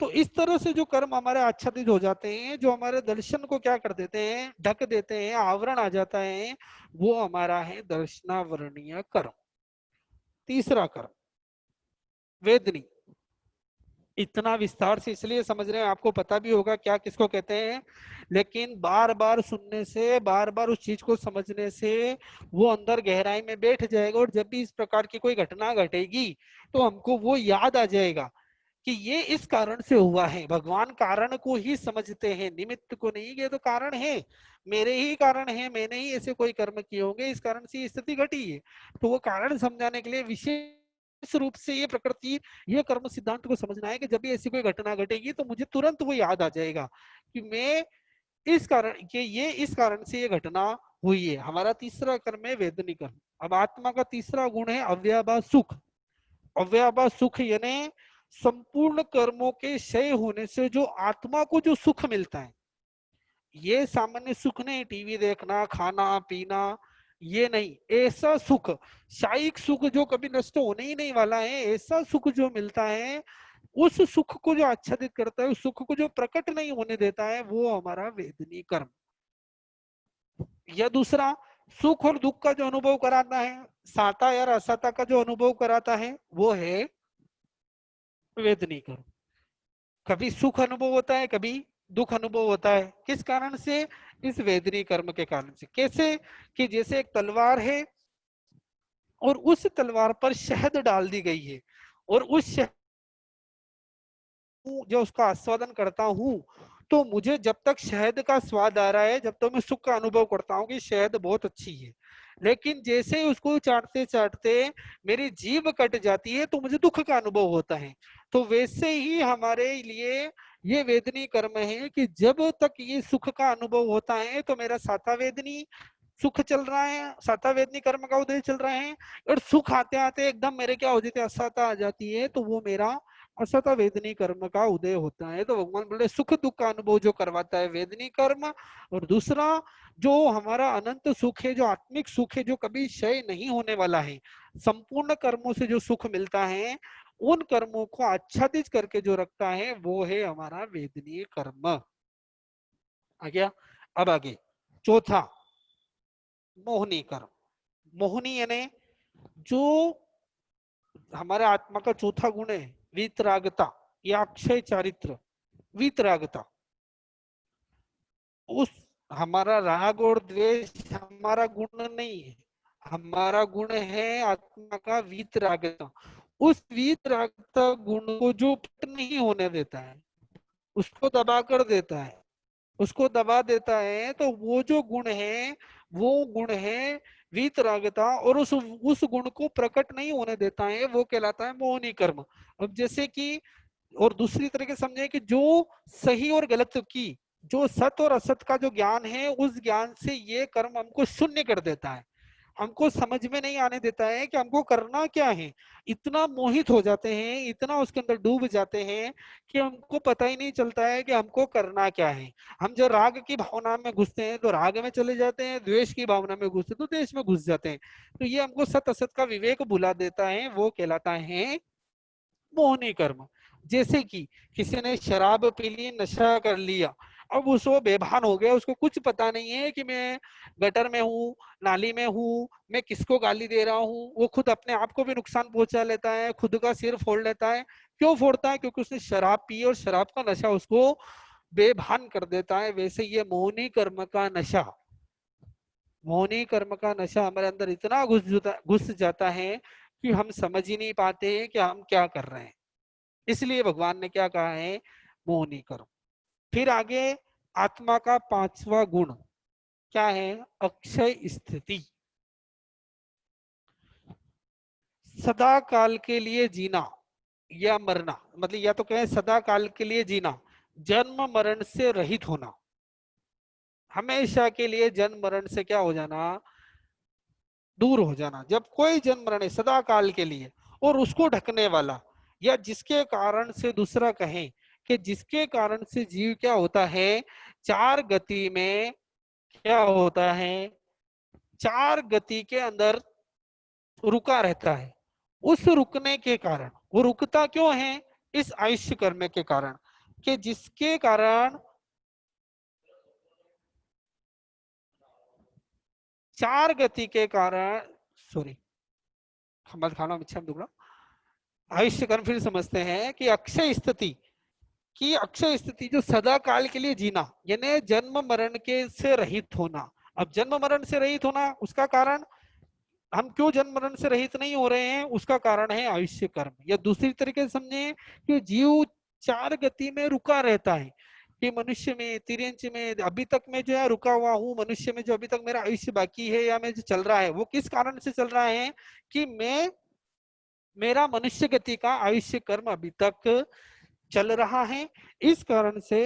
तो इस तरह से जो कर्म हमारे आच्छादित हो जाते हैं, जो हमारे दर्शन को क्या कर देते हैं, ढक देते हैं, आवरण आ जाता है, वो हमारा है दर्शनावरणीय कर्म। तीसरा कर्म वेदनी। इतना विस्तार से इसलिए समझ रहे हैं, आपको पता भी होगा क्या किसको कहते हैं, लेकिन बार बार सुनने से, बार बार उस चीज को समझने से वो अंदर गहराई में बैठ जाएगा, और जब भी इस प्रकार की कोई घटना घटेगी तो हमको वो याद आ जाएगा कि ये इस कारण से हुआ है। भगवान कारण को ही समझते हैं, निमित्त को नहीं। ये तो कारण है, मेरे ही कारण है, मैंने ही ऐसे कोई कर्म किए होंगे, इस कारण से स्थिति घटी है। तो वो कारण समझाने के लिए विशेष रूप से ये प्रकृति, ये कर्म सिद्धांत को समझना है कि जब भी ऐसी कोई घटना घटेगी तो मुझे तुरंत वो याद आ जाएगा कि मैं इस कारण के, ये इस कारण से ये घटना हुई है। हमारा तीसरा कर्म है वेदनी कर्म। अब आत्मा का तीसरा गुण है अव्याभा सुख। अव्याभा सुख यानी संपूर्ण कर्मों के क्षय होने से जो आत्मा को जो सुख मिलता है, ये सामान्य सुख नहीं, टीवी देखना, खाना पीना, ये नहीं। ऐसा सुख, शारीरिक सुख जो कभी नष्ट होने ही नहीं वाला है, ऐसा सुख जो मिलता है, उस सुख को जो आच्छादित करता है, उस सुख को जो प्रकट नहीं होने देता है, वो हमारा वेदनी कर्म। या दूसरा, सुख और दुख का जो अनुभव कराता है, साता या असता का जो अनुभव कराता है, वो है वेदनी कर्म। कभी सुख अनुभव होता है, कभी दुख अनुभव होता है। किस कारण से? इस वेदनी कर्म के कारण से। कैसे? कि जैसे एक तलवार है और उस तलवार पर शहद डाल दी गई है, और उस शहद जो उसका आस्वादन करता हूँ, तो मुझे जब तक शहद का स्वाद आ रहा है, जब तक मैं सुख का अनुभव करता हूँ कि शहद बहुत अच्छी है, लेकिन जैसे ही उसको चाटते चाटते मेरी जीभ कट जाती है, तो मुझे दुख का अनुभव होता है। तो वैसे ही हमारे लिए ये वेदनी कर्म है कि जब तक ये सुख का अनुभव होता है, तो मेरा साता वेदनी सुख चल रहा है, साता वेदनी कर्म का उदय चल रहा है। और सुख आते आते एकदम मेरे क्या हो जाते, असता आ जाती है, तो वो मेरा असता वेदनी कर्म का उदय होता है। तो भगवान बोले सुख दुख का अनुभव जो करवाता है वेदनी कर्म। और दूसरा, जो हमारा अनंत सुख है, जो आत्मिक सुख है, जो कभी क्षय नहीं होने वाला है, संपूर्ण कर्मों से जो सुख मिलता है, उन कर्मों को आच्छादित करके जो रखता है, वो है हमारा वेदनीय कर्म। आ गया? अब आगे चौथा, मोहनी कर्म। मोहनी यानी जो हमारे आत्मा का चौथा गुण है, वीतरागता या अक्षय चारित्र। वीतरागता, उस हमारा राग और द्वेष हमारा गुण नहीं है, हमारा गुण है आत्मा का वीतरागता। उस वीतरागता गुण को जो पट नहीं होने देता है, उसको दबा कर देता है, उसको दबा देता है, तो वो जो गुण है, वो गुण है वीतरागता। और उस गुण को प्रकट नहीं होने देता है, वो कहलाता है मोहनी कर्म। अब जैसे कि, और दूसरी तरीके से समझे कि जो सही और गलत की, जो सत और असत का जो ज्ञान है, उस ज्ञान से ये कर्म हमको शून्य कर देता है, हमको समझ में नहीं आने देता है कि हमको करना क्या है। इतना मोहित हो जाते हैं, इतना उसके अंदर डूब जाते हैं कि हमको पता ही नहीं चलता है कि हमको करना क्या है। हम जो राग की भावना में घुसते हैं तो राग में चले जाते हैं, द्वेष की भावना में घुसते तो द्वेष में घुस जाते हैं। तो ये हमको सत असत का विवेक भुला देता है, वो कहलाता है मोहनी कर्म। जैसे कि किसी ने शराब पी ली, नशा कर लिया, अब उसको बेभान हो गया, उसको कुछ पता नहीं है कि मैं गटर में हूँ, नाली में हूँ, मैं किसको गाली दे रहा हूँ। वो खुद अपने आप को भी नुकसान पहुंचा लेता है, खुद का सिर फोड़ लेता है। क्यों फोड़ता है? क्योंकि उसने शराब पी और शराब का नशा उसको बेभान कर देता है। वैसे ये मोहनी कर्म का नशा, मोहनी कर्म का नशा हमारे अंदर इतना घुस जाता है कि हम समझ ही नहीं पाते हैं कि हम क्या कर रहे हैं। इसलिए भगवान ने क्या कहा है? मोहनी कर्म। फिर आगे आत्मा का पांचवा गुण क्या है? अक्षय स्थिति। सदा काल के लिए जीना या मरना, मतलब या तो कहें सदा काल के लिए जीना, जन्म मरण से रहित होना, हमेशा के लिए जन्म मरण से क्या हो जाना? दूर हो जाना। जब कोई जन्म मरण है सदा काल के लिए, और उसको ढकने वाला, या जिसके कारण से दूसरा कहें कि जिसके कारण से जीव क्या होता है? चार गति में क्या होता है? चार गति के अंदर रुका रहता है। उस रुकने के कारण, वो रुकता क्यों है? इस आयुष्य कर्म के कारण, कि जिसके कारण चार गति के कारण, सॉरी, मत खाना मिच्छा दुगड़ा, आयुष्य कर्म फिर समझते हैं कि अक्षय स्थिति, कि अक्षय स्थिति जो सदा काल के लिए जीना, यानी जन्म मरण के से रहित होना। अब जन्म मरण से रहित होना, उसका कारण, हम क्यों जन्म मरण से रहित नहीं हो रहे हैं, उसका कारण है आयुष्य कर्म। या दूसरी तरीके से समझे कि जीव चार गति में रुका रहता है, कि मनुष्य में, तिर्यंच में अभी तक मैं जो है रुका हुआ हूँ, मनुष्य में जो अभी तक मेरा आयुष्य बाकी है या मैं जो चल रहा है, वो किस कारण से चल रहा है? कि मैं, मेरा मनुष्य गति का आयुष्य कर्म अभी तक चल रहा है। इस कारण से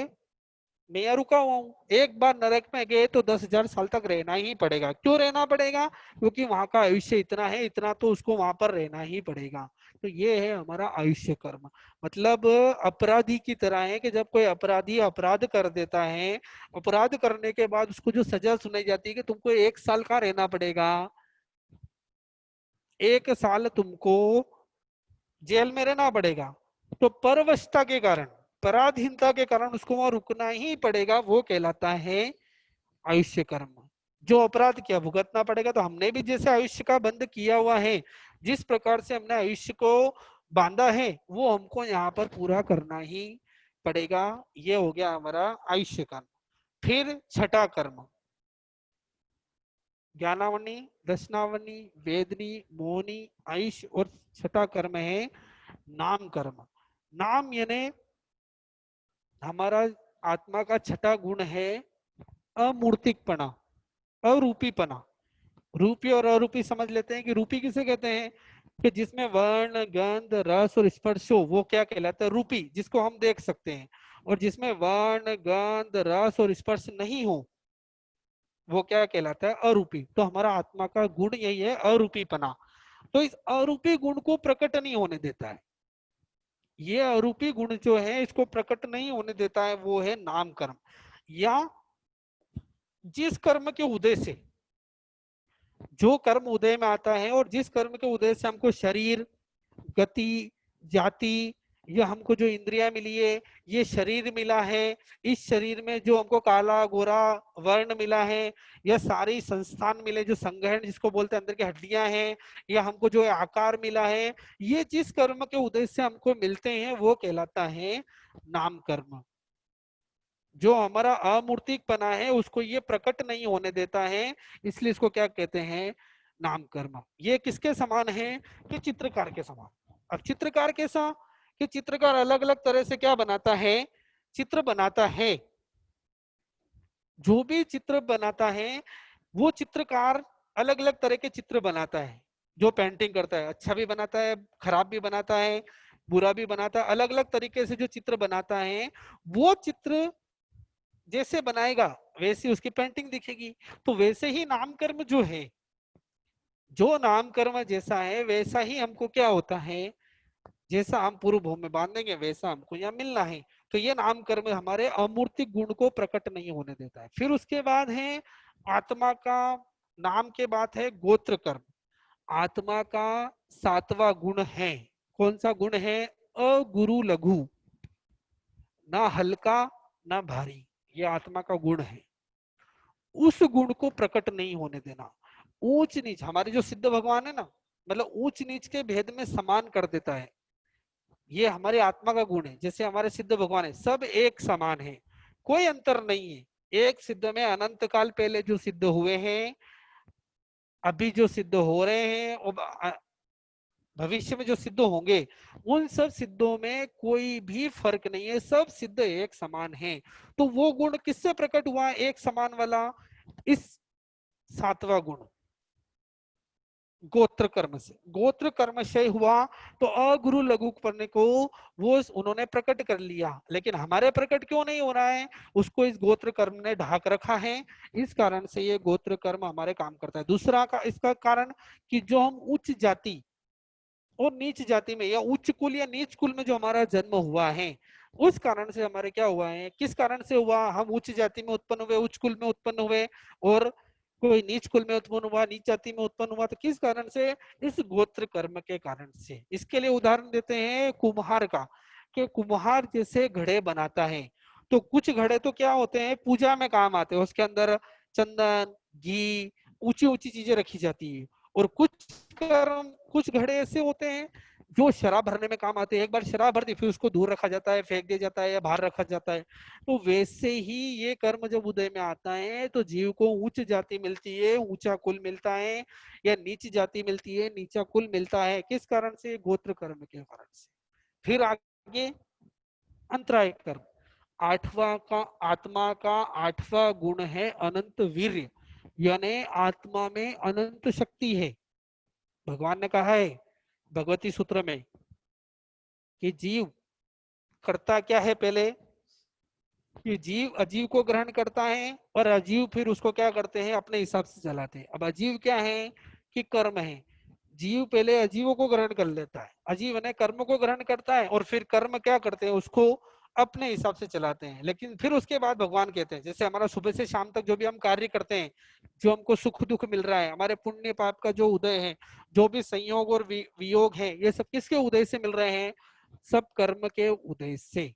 मैं यहाँ रुका हुआ हूँ, एक बार नरक में गए तो 10,000 साल तक रहना ही पड़ेगा। क्यों रहना पड़ेगा? क्योंकि वहां का आयुष्य इतना है, इतना तो उसको वहां पर रहना ही पड़ेगा। तो ये है हमारा आयुष्य कर्म। मतलब अपराधी की तरह है कि जब कोई अपराधी अपराध कर देता है, अपराध करने के बाद उसको जो सजा सुनाई जाती है कि तुमको 1 साल का रहना पड़ेगा, 1 साल तुमको जेल में रहना पड़ेगा, तो परवशता के कारण, पराधीनता के कारण उसको वहां रुकना ही पड़ेगा, वो कहलाता है आयुष्य कर्म। जो अपराध किया भुगतना पड़ेगा। तो हमने भी जैसे आयुष्य का बंध किया हुआ है, जिस प्रकार से हमने आयुष्य को बांधा है, वो हमको यहाँ पर पूरा करना ही पड़ेगा। ये हो गया हमारा आयुष्य कर्म। फिर छठा कर्म, ज्ञानावनी, दशनावनी, वेदनी, मोहनी, आयुष, और छठा कर्म है नाम कर्म। नाम यानी हमारा आत्मा का छठा गुण है अमूर्तिकपना, अरूपीपना। रूपी और अरूपी समझ लेते हैं कि रूपी किसे कहते हैं? कि जिसमें वर्ण, गंध, रस और स्पर्श हो, वो क्या कहलाता है? रूपी, जिसको हम देख सकते हैं। और जिसमें वर्ण, गंध, रस और स्पर्श नहीं हो, वो क्या कहलाता है? अरूपी। तो हमारा आत्मा का गुण यही है, अरूपीपना। तो इस अरूपी गुण को प्रकट नहीं होने देता है। ये अरूपी गुण जो है, इसको प्रकट नहीं होने देता है, वो है नाम कर्म। या जिस कर्म के उदय से, जो कर्म उदय में आता है और जिस कर्म के उदय से हमको शरीर, गति, जाति, या हमको जो इंद्रिया मिली है, ये शरीर मिला है, इस शरीर में जो हमको काला गोरा वर्ण मिला है, या सारी संस्थान मिले, जो संगठन जिसको बोलते हैं, अंदर की हड्डियां हैं, या हमको जो आकार मिला है, ये जिस कर्म के उदय से हमको मिलते हैं, वो कहलाता है नाम कर्म। जो हमारा अमूर्तिकपना है, उसको ये प्रकट नहीं होने देता है, इसलिए इसको क्या कहते हैं? नाम कर्म। ये किसके समान है? कि चित्रकार के समान। अब चित्रकार कैसा? कि चित्रकार अलग अलग तरह से क्या बनाता है? चित्र बनाता है। जो भी चित्र बनाता है, वो चित्रकार अलग अलग तरह के चित्र बनाता है। जो पेंटिंग करता है, अच्छा भी बनाता है, खराब भी बनाता है, बुरा भी बनाता है, अलग अलग तरीके से जो चित्र बनाता है, वो चित्र जैसे बनाएगा वैसी उसकी पेंटिंग दिखेगी। तो वैसे ही नामकर्म जो है, जो नामकर्म जैसा है वैसा ही हमको क्या होता है? जैसा हम पूर्व भूमि में बांधेंगे वैसा हमको यहाँ मिलना है। तो ये नामकर्म हमारे अमूर्तिक गुण को प्रकट नहीं होने देता है। फिर उसके बाद है आत्मा का, नाम के बाद है गोत्र कर्म। आत्मा का सातवां गुण है, कौन सा गुण है? अगुरु लघु, ना हल्का ना भारी, ये आत्मा का गुण है। उस गुण को प्रकट नहीं होने देना। ऊंच नीच, हमारे जो सिद्ध भगवान है ना, मतलब ऊंच नीच के भेद में समान कर देता है। ये हमारे आत्मा का गुण है। जैसे हमारे सिद्ध भगवान है, सब एक समान है, कोई अंतर नहीं है। एक सिद्ध में अनंत काल पहले जो सिद्ध हुए हैं, अभी जो सिद्ध हो रहे हैं, और भविष्य में जो सिद्ध होंगे, उन सब सिद्धों में कोई भी फर्क नहीं है, सब सिद्ध एक समान है। तो वो गुण किससे प्रकट हुआ एक समान वाला? इस सातवां गुण गोत्र कर्म से। गोत्र कर्म से हुआ, तो अगुरु लघु करने को वो उन्होंने प्रकट कर लिया। लेकिन हमारे प्रकट क्यों नहीं हो रहा है? उसको इस गोत्र कर्म ने ढाक रखा है। इस कारण से ये गोत्र कर्म हमारे काम करता है। दूसरा का इसका कारण कि जो हम उच्च जाति और नीच जाति में, या उच्च कुल या नीच कुल में जो हमारा जन्म हुआ है, उस कारण से हमारे क्या हुआ है? किस कारण से हुआ? हम उच्च जाति में उत्पन्न हुए, उच्च कुल में उत्पन्न हुए, और कोई नीच कुल में उत्पन्न हुआ, नीच जाति में उत्पन्न हुआ। तो किस कारण से? इस गोत्र कर्म के कारण से। इसके लिए उदाहरण देते हैं कुम्हार का, कि कुम्हार जैसे घड़े बनाता है, तो कुछ घड़े तो क्या होते हैं? पूजा में काम आते हैं, उसके अंदर चंदन, घी, ऊंची ऊंची चीजें रखी जाती है। और कुछ घड़े ऐसे होते हैं जो शराब भरने में काम आते हैं। एक बार शराब भर दी, फिर उसको दूर रखा जाता है, फेंक दिया जाता है, या बाहर रखा जाता है। तो वैसे ही ये कर्म जब उदय में आता है, तो जीव को उच्च जाति मिलती है, ऊंचा कुल मिलता है, या नीच जाति मिलती है, नीचा कुल मिलता है। किस कारण से? गोत्र कर्म के कारण से। फिर आगे अंतराय कर्म। आठवां का, आत्मा का आठवां गुण है अनंत वीर्य, यानी आत्मा में अनंत शक्ति है। भगवान ने कहा है भगवती सूत्र में कि जीव करता क्या है? पहले कि जीव अजीव को ग्रहण करता है और अजीव फिर उसको क्या करते हैं, अपने हिसाब से चलाते हैं। अब अजीव क्या है कि कर्म है। जीव पहले अजीवों को ग्रहण कर लेता है, अजीव ने कर्म को ग्रहण करता है और फिर कर्म क्या करते हैं, उसको अपने हिसाब से चलाते हैं। लेकिन फिर उसके बाद भगवान कहते हैं, जैसे हमारा सुबह से शाम तक जो भी हम कार्य करते हैं, जो हमको सुख दुख मिल रहा है, हमारे पुण्य पाप का जो उदय है, जो भी संयोग और वियोग है, ये सब किसके उदय से मिल रहे हैं, सब कर्म के उदय से।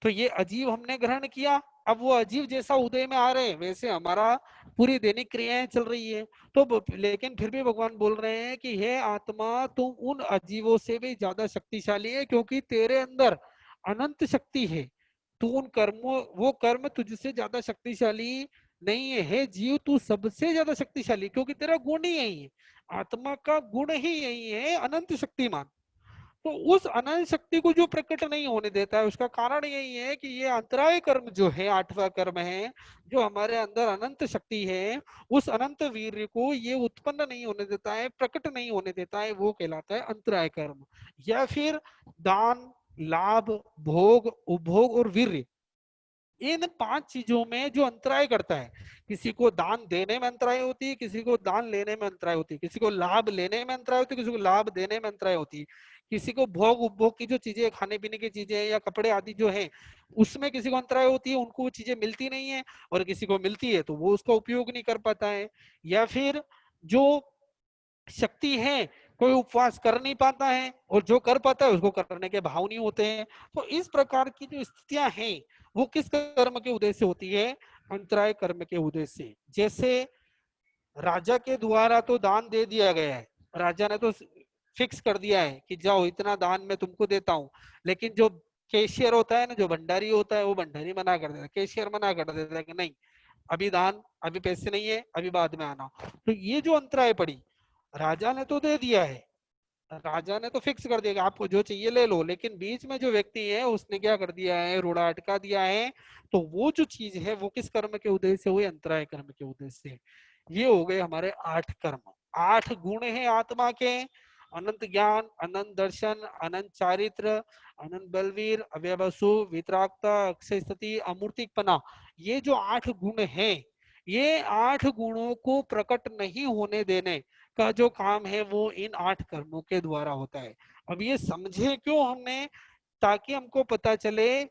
तो ये अजीव हमने ग्रहण किया, अब वो अजीव जैसा उदय में आ रहे हैं, वैसे हमारा पूरी दैनिक क्रियाएं चल रही है। तो लेकिन फिर भी भगवान बोल रहे हैं कि हे आत्मा, तुम उन अजीवों से भी ज्यादा शक्तिशाली है, क्योंकि तेरे अंदर अनंत शक्ति है। तू उन कर्मों, वो कर्म तुझसे ज्यादा शक्तिशाली नहीं है। हे जीव, तू सबसे ज्यादा शक्तिशाली, क्योंकि तेरा गुण ही यही है, आत्मा का गुण ही यही है, अनंत शक्तिमान। तो उस अनंत शक्ति को जो प्रकट नहीं होने देता है, उसका कारण यही है कि ये अंतराय कर्म जो है, 8वां कर्म है, जो हमारे अंदर अनंत शक्ति है, उस अनंत वीर्य को ये उत्पन्न नहीं होने देता है, प्रकट नहीं होने देता है, वो कहलाता है अंतराय कर्म। या फिर दान, लाभ, भोग, उपभोग और वीर्य, इन 5 चीजों में जो अंतराय करता है, किसी को दान देने में अंतराय होती है, किसी को दान लेने में अंतराय होती है, किसी को लाभ लेने में अंतराय होती है, किसी को लाभ देने में अंतराय होती है, किसी को भोग उपभोग की जो चीजें, खाने पीने की चीजें या कपड़े आदि जो है, उसमें किसी को अंतराय होती है, उनको वो चीजें मिलती नहीं है, और किसी को मिलती है तो वो उसका उपयोग नहीं कर पाता है। या फिर जो शक्ति है, कोई उपवास कर नहीं पाता है, और जो कर पाता है उसको करने के भाव नहीं होते हैं। तो इस प्रकार की जो स्थितियां हैं, वो किस कर्म के उदय से होती है, अंतराय कर्म के उदय से। जैसे राजा के द्वारा तो दान दे दिया गया है, राजा ने तो फिक्स कर दिया है कि जाओ इतना दान मैं तुमको देता हूँ, लेकिन जो कैशियर होता है ना, जो भंडारी होता है, वो भंडारी मना कर देता है, कैशियर मना कर देता है कि नहीं, अभी दान, अभी पैसे नहीं है, अभी बाद में आना। तो ये जो अंतराय पड़ी, राजा ने तो दे दिया है, राजा ने तो फिक्स कर दिया कि आपको जो चाहिए ले लो, लेकिन बीच में जो व्यक्ति है उसने क्या कर दिया है, रोड़ा अटका दिया है। तो वो जो चीज है, वो किस कर्म के उदय से हुई, अंतराय कर्म के उदय से। ये हो गए हमारे 8 कर्म। 8 गुण है आत्मा के, अनंत ज्ञान, अनंत दर्शन, अनंत चारित्र, अनंत बलवीर, अव्यवसु, वितरागता, अक्षय स्थिति, अमूर्तिकपना। ये जो 8 गुण है, ये 8 गुणों को प्रकट नहीं होने देने का जो काम है, वो इन 8 कर्मों के द्वारा होता है। अब ये समझे क्यों हमने, ताकि हमको पता चले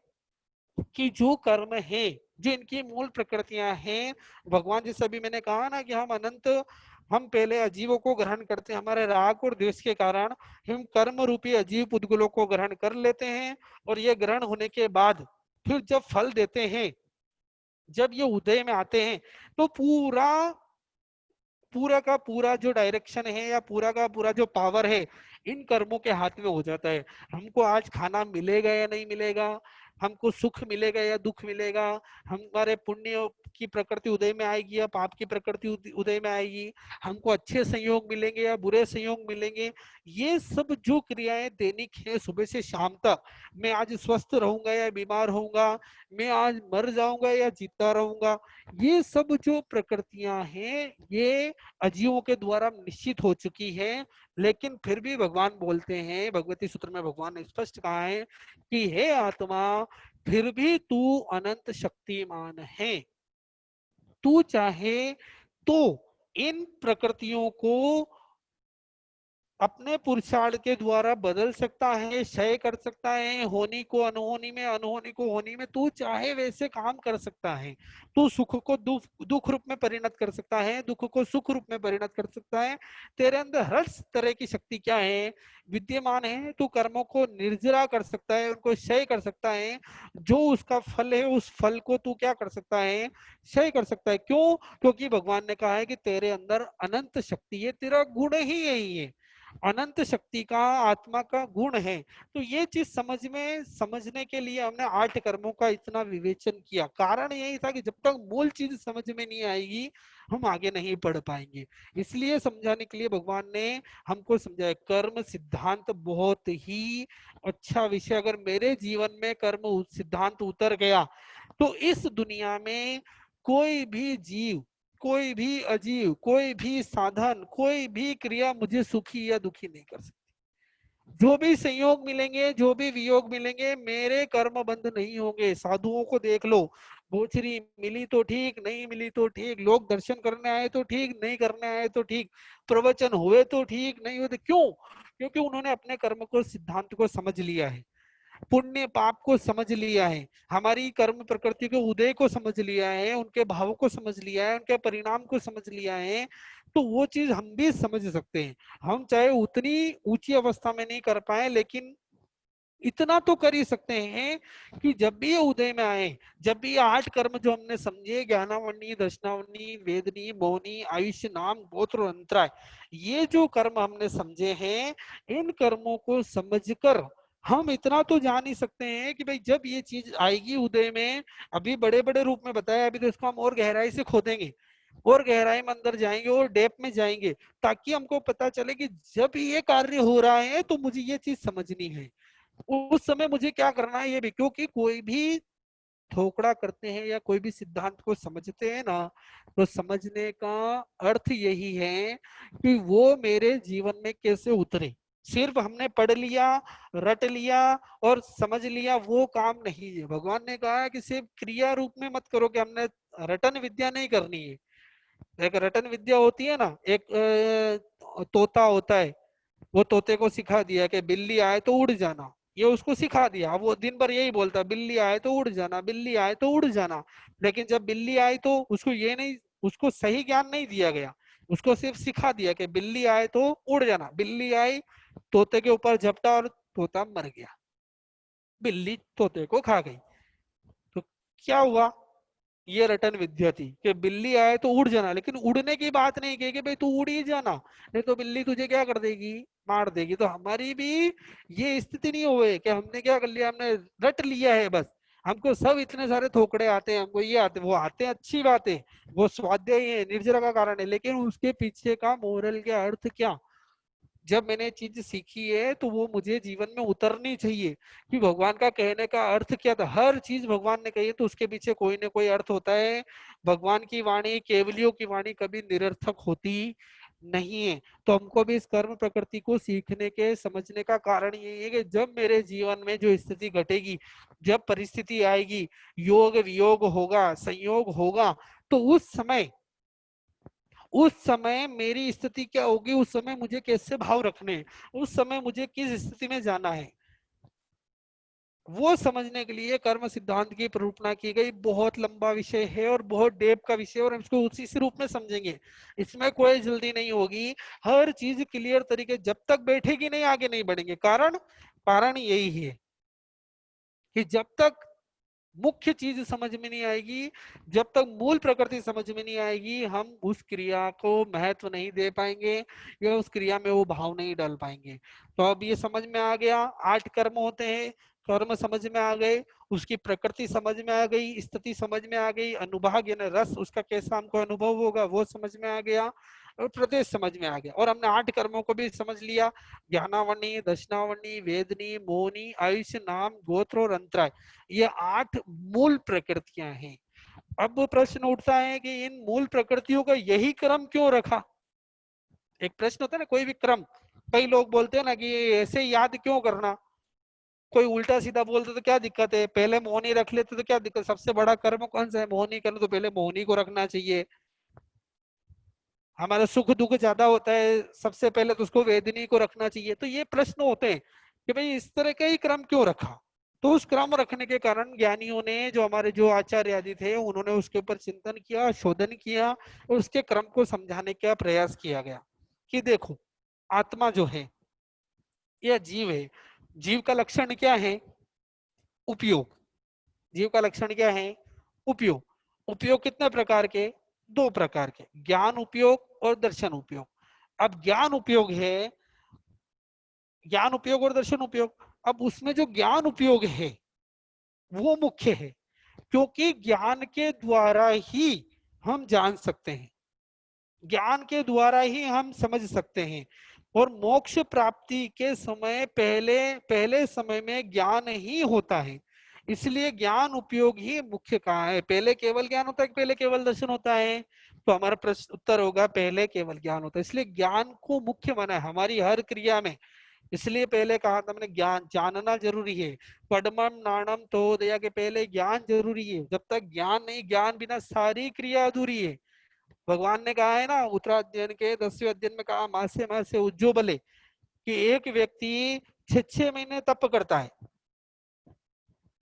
कि जो कर्म है, जो इनकी मूल प्रकृतियां हैं, भगवान जैसे अभी मैंने कहा ना कि हम अनंत, हम पहले अजीवों को ग्रहण करते हैं, हमारे राग और द्वेष के कारण हम कर्म रूपी अजीव पुद्गलों को ग्रहण कर लेते हैं। और ये ग्रहण होने के बाद फिर जब फल देते हैं, जब ये उदय में आते हैं, तो पूरा पूरा का पूरा जो डायरेक्शन है, या पूरा का पूरा जो पावर है, इन कर्मों के हाथ में हो जाता है। हमको आज खाना मिलेगा या नहीं मिलेगा, हमको सुख मिलेगा या दुख मिलेगा, हमारे पुण्य की प्रकृति उदय में आएगी या पाप की प्रकृति उदय में आएगी, हमको अच्छे संयोग मिलेंगे या बुरे संयोग मिलेंगे, ये सब जो क्रियाएं दैनिक है सुबह से शाम तक, मैं आज स्वस्थ रहूंगा या बीमार होऊंगा, मैं आज मर जाऊंगा या जीता रहूंगा, ये सब जो प्रकृतियां हैं, ये अजीवों के द्वारा निश्चित हो चुकी है। लेकिन फिर भी भगवान बोलते हैं, भगवती सूत्र में भगवान ने स्पष्ट कहा है कि हे आत्मा, फिर भी तू अनंत शक्तिमान है, तू चाहे तो इन प्रकृतियों को अपने पुरुषार्थ के द्वारा बदल सकता है, क्षय कर सकता है, होनी को अनहोनी में, अनहोनी को होनी में, तू चाहे वैसे काम कर सकता है। तू सुख को दुख दुख रूप में परिणत कर सकता है, दुख को सुख रूप में परिणत कर सकता है। तेरे अंदर हर तरह की शक्ति क्या है, विद्यमान है। तू कर्मों को निर्जरा कर सकता है, उनको क्षय कर सकता है, जो उसका फल है उस फल को तू क्या कर सकता है, क्षय कर सकता है। क्यों? क्योंकि भगवान ने कहा है कि तेरे अंदर अनंत शक्ति है, तेरा गुण ही यही है, अनंत शक्ति का, आत्मा का गुण है। तो ये चीज समझने के लिए हमने 8 कर्मों का इतना विवेचन किया। कारण यही था कि जब तक मूल चीज समझ में नहीं आएगी, हम आगे नहीं बढ़ पाएंगे। इसलिए समझाने के लिए भगवान ने हमको समझाया। कर्म सिद्धांत बहुत ही अच्छा विषय, अगर मेरे जीवन में कर्म सिद्धांत उतर गया, तो इस दुनिया में कोई भी जीव, कोई भी अजीव, कोई भी साधन, कोई भी क्रिया मुझे सुखी या दुखी नहीं कर सकती। जो भी संयोग मिलेंगे, जो भी वियोग मिलेंगे, मेरे कर्म बंद नहीं होंगे। साधुओं को देख लो, गोचरी मिली तो ठीक, नहीं मिली तो ठीक, लोग दर्शन करने आए तो ठीक, नहीं करने आए तो ठीक, प्रवचन हुए तो ठीक, नहीं हुए तो क्यों? क्योंकि उन्होंने अपने कर्म को, सिद्धांत को समझ लिया है, पुण्य पाप को समझ लिया है, हमारी कर्म प्रकृति के उदय को समझ लिया है, उनके भाव को समझ लिया है, उनके परिणाम को समझ लिया है। तो वो चीज हम भी समझ सकते हैं। हम चाहे उतनी ऊंची अवस्था में नहीं कर पाए, लेकिन इतना तो कर ही सकते हैं कि जब भी ये उदय में आए, जब भी ये 8 कर्म जो हमने समझे, ज्ञानावनी, दर्शनावनी, वेदनी, मौनी, आयुष्य, नाम, गोत्र और अंतराय, ये जो कर्म हमने समझे हैं, इन कर्मों को समझकर हम इतना तो जान ही सकते हैं कि भाई जब ये चीज आएगी उदय में, अभी बड़े बड़े रूप में बताया, अभी तो इसको हम और गहराई से खोदेंगे, और गहराई में अंदर जाएंगे और डेप में जाएंगे, ताकि हमको पता चले कि जब ये कार्य हो रहा है तो मुझे ये चीज समझनी है, उस समय मुझे क्या करना है ये भी। क्योंकि कोई भी ठोकड़ा करते हैं या कोई भी सिद्धांत को समझते हैं ना, तो समझने का अर्थ यही है कि वो मेरे जीवन में कैसे उतरे। सिर्फ हमने पढ़ लिया, रट लिया और समझ लिया, वो काम नहीं है। भगवान ने कहा है कि सिर्फ क्रिया रूप में मत करो, कि हमने रटन विद्या नहीं करनी है। एक रटन विद्या होती है ना, एक तोता होता है, वो तोते को सिखा दिया कि बिल्ली आए तो उड़ जाना, ये उसको सिखा दिया, अब वो दिन भर यही बोलता बिल्ली आए तो उड़ जाना, बिल्ली आए तो उड़ जाना। लेकिन जब बिल्ली आई तो उसको ये नहीं, उसको सही ज्ञान नहीं दिया गया, उसको सिर्फ सिखा दिया कि बिल्ली आए तो उड़ जाना। बिल्ली आई, तोते के ऊपर झपटा और तोता मर गया, बिल्ली तोते को खा गई। तो क्या हुआ? ये रटन विद्या थी कि बिल्ली आए तो उड़ जाना, लेकिन उड़ने की बात नहीं की कि भाई तू उड़ ही जाना, नहीं तो बिल्ली तुझे क्या कर देगी, मार देगी। तो हमारी भी ये स्थिति नहीं हुए कि हमने क्या कर लिया, हमने रट लिया है बस, हमको सब इतने सारे थोकड़े आते हैं, हमको ये आते, वो आते हैं, अच्छी बात है, वो स्वाध्याय है, निर्जरा का कारण है, लेकिन उसके पीछे का मोरल के अर्थ क्या? जब मैंने चीज सीखी है तो वो मुझे जीवन में उतरनी चाहिए कि भगवान का कहने का अर्थ क्या था। हर चीज भगवान ने कही है तो उसके पीछे कोई ना कोई अर्थ होता है। भगवान की वाणी, केवलियों की वाणी कभी निरर्थक होती नहीं है। तो हमको भी इस कर्म प्रकृति को सीखने के, समझने का कारण यही है कि जब मेरे जीवन में जो स्थिति घटेगी, जब परिस्थिति आएगी, योग वियोग होगा, संयोग होगा, तो उस समय मेरी स्थिति क्या होगी, उस समय मुझे कैसे भाव रखने हैं, उस समय मुझे किस स्थिति में जाना है, वो समझने के लिए कर्म सिद्धांत की प्ररूपणा की गई। बहुत लंबा विषय है और बहुत डेप का विषय, और हम इसको उसी से रूप में समझेंगे, इसमें कोई जल्दी नहीं होगी। हर चीज क्लियर तरीके, जब तक बैठेगी नहीं आगे नहीं बढ़ेंगे। कारण कारण यही है कि जब तक मुख्य चीज समझ में नहीं आएगी, जब तक मूल प्रकृति समझ में नहीं आएगी, हम उस क्रिया को महत्व नहीं दे पाएंगे या उस क्रिया में वो भाव नहीं डाल पाएंगे। तो अब ये समझ में आ गया, 8 कर्म होते हैं, कर्म समझ में आ गए, उसकी प्रकृति समझ में आ गई, स्थिति समझ में आ गई, अनुभाग यानी रस, उसका कैसा हमको अनुभव होगा वो समझ में आ गया, और प्रदेश समझ में आ गया, और हमने 8 कर्मों को भी समझ लिया। ज्ञानावनी, दर्शनावनी, वेदनी, मोहनी, आयुष्य, नाम, गोत्र और अंतराय, ये 8 मूल प्रकृतियां हैं। अब प्रश्न उठता है कि इन मूल प्रकृतियों का यही क्रम क्यों रखा? एक प्रश्न होता है ना, कोई भी क्रम, कई लोग बोलते हैं ना कि ऐसे याद क्यों करना, कोई उल्टा सीधा बोलते तो क्या दिक्कत है, पहले मोहनी रख लेते तो क्या दिक्कत, सबसे बड़ा कर्म कौन सा है, मोहनी कर्म, तो पहले मोहनी को रखना चाहिए। हमारा सुख दुख ज्यादा होता है, सबसे पहले तो उसको वेदनी को रखना चाहिए। तो ये प्रश्न होते हैं कि भाई इस तरह का ही क्रम क्यों रखा। तो उस क्रम रखने के कारण ज्ञानियों ने, जो हमारे जो आचार्य आदि थे, उन्होंने उसके ऊपर चिंतन किया, शोधन किया, और उसके क्रम को समझाने का प्रयास किया गया कि देखो, आत्मा जो है यह जीव है, जीव का लक्षण क्या है, उपयोग। जीव का लक्षण क्या है, उपयोग। उपयोग कितने प्रकार के, 2 प्रकार के, ज्ञान उपयोग और दर्शन उपयोग। अब ज्ञान उपयोग है, ज्ञान उपयोग और दर्शन उपयोग। अब उसमें जो ज्ञान उपयोग है वो मुख्य है, क्योंकि ज्ञान के द्वारा ही हम जान सकते हैं, ज्ञान के द्वारा ही हम समझ सकते हैं। और मोक्ष प्राप्ति के समय, पहले पहले समय में ज्ञान ही होता है, इसलिए ज्ञान उपयोग ही मुख्य कहा है। पहले केवल ज्ञान होता है कि पहले केवल दर्शन होता है? तो हमारा प्रश्न उत्तर होगा पहले केवल ज्ञान होता है, इसलिए ज्ञान को मुख्य माना है हमारी हर क्रिया में। इसलिए पहले कहा था मैंने, ज्ञान जानना जरूरी है। पडमम नाणम तो दया के पहले ज्ञान जरूरी है। जब तक ज्ञान नहीं, ज्ञान बिना सारी क्रिया अधूरी है। भगवान ने कहा है ना उत्तराध्ययन के 10वें अध्ययन में, कहा मासे मासे उज्जो बले, कि एक व्यक्ति 6 महीने तप करता है,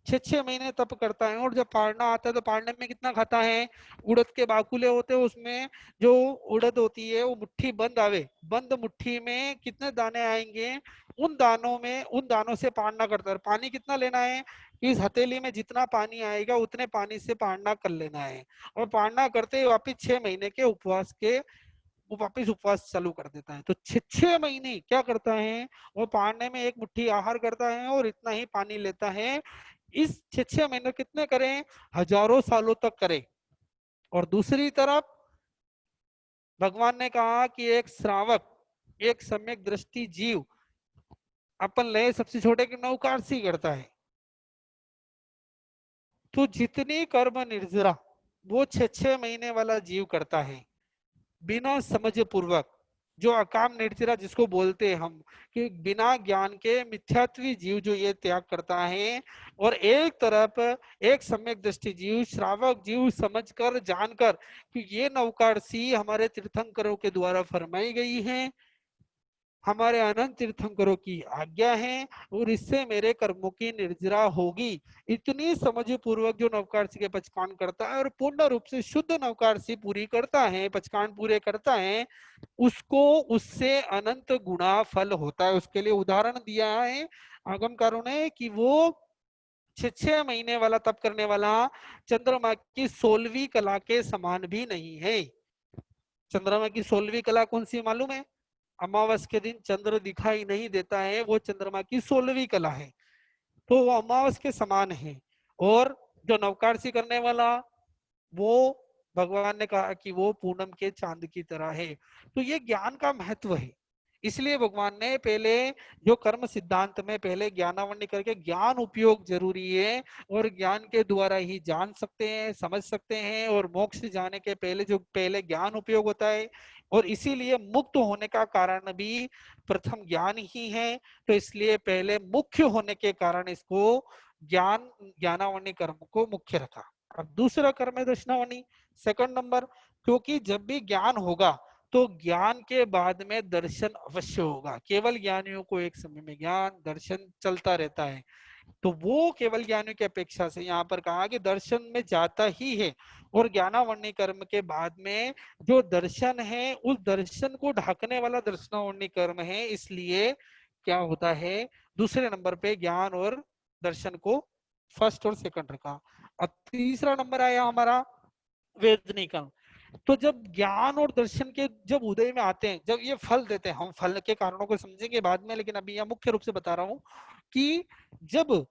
6 महीने तप करता है, और जब पाड़ना आता है तो पाड़ने में कितना खाता है, उड़द के बाकुले होते हैं उसमें जो उड़द होती है वो मुट्ठी बंद आवे, बंद मुट्ठी में कितने दाने आएंगे, उन दानों में, उन दानों से पाड़ना करता है। पानी कितना लेना है, इस हथेली में जितना पानी आएगा उतने पानी से पाड़ना कर लेना है। और पाड़ना करते ही वापिस 6 महीने के उपवास के, वो वापिस उपवास चालू कर देता है। तो 6 6 महीने क्या करता है, वो पाड़ने में एक मुट्ठी आहार करता है और इतना ही पानी लेता है। इस 6 6 महीने कितने करें, हजारों सालों तक करें। और दूसरी तरफ भगवान ने कहा कि एक श्रावक, एक सम्यक दृष्टि जीव, अपन ले सबसे छोटे के नौकारसी करता है, तो जितनी कर्म निर्जरा वो 6 6 महीने वाला जीव करता है बिना समझ पूर्वक, जो अकाम निर्जरा जिसको बोलते हैं हम, कि बिना ज्ञान के मिथ्यात्वी जीव जो ये त्याग करता है। और एक तरफ एक सम्यक दृष्टि जीव, श्रावक जीव, समझकर जानकर कि ये नौकारसी हमारे तीर्थंकरों के द्वारा फरमाई गई है, हमारे अनंत तीर्थंकरों की आज्ञा है, और इससे मेरे कर्मों की निर्जरा होगी, इतनी समझ पूर्वक जो नवकारसी के पचकान करता है और पूर्ण रूप से शुद्ध नवकारसी पूरी करता है, पचकान पूरे करता है, उसको उससे अनंत गुणा फल होता है। उसके लिए उदाहरण दिया है आगमकारों ने कि वो 6 6 महीने वाला तप करने वाला चंद्रमा की 16वीं कला के समान भी नहीं है। चंद्रमा की 16वीं कला कौन सी मालूम है, अमावस के दिन चंद्र दिखाई नहीं देता है, वो चंद्रमा की 16वीं कला है, तो वो अमावस के समान है। और जो नवकारसी करने वाला, वो भगवान ने कहा कि वो पूनम के चांद की तरह है। तो ये ज्ञान का महत्व है। इसलिए भगवान ने पहले जो कर्म सिद्धांत में पहले ज्ञानावरणी करके, ज्ञान उपयोग जरूरी है, और ज्ञान के द्वारा ही जान सकते हैं, समझ सकते हैं, और मोक्ष जाने के पहले जो पहले ज्ञान उपयोग होता है, और इसीलिए मुक्त होने का कारण भी प्रथम ज्ञान ही है। तो इसलिए पहले मुख्य होने के कारण इसको ज्ञान, ज्ञानावरणी कर्म को मुख्य रखा। अब दूसरा कर्म है दर्शनावरणी, सेकंड नंबर, क्योंकि जब भी ज्ञान होगा तो ज्ञान के बाद में दर्शन अवश्य होगा। केवल ज्ञानियों को एक समय में ज्ञान दर्शन चलता रहता है, तो वो केवल ज्ञानियों की अपेक्षा से यहाँ पर कहा कि दर्शन में जाता ही है। और ज्ञानावरणी कर्म के बाद में जो दर्शन है, उस दर्शन को ढकने वाला दर्शनावरणी कर्म है, इसलिए क्या होता है, दूसरे नंबर पे ज्ञान और दर्शन को फर्स्ट और सेकंड रखा। अब तीसरा नंबर आया हमारा वेदनी कर्म। तो जब ज्ञान और दर्शन के जब उदय में आते हैं, जब ये फल देते हैं, हम फल के कारणों को समझेंगे बाद में, लेकिन अभी यहाँ मुख्य रूप से बता रहा हूं कि जब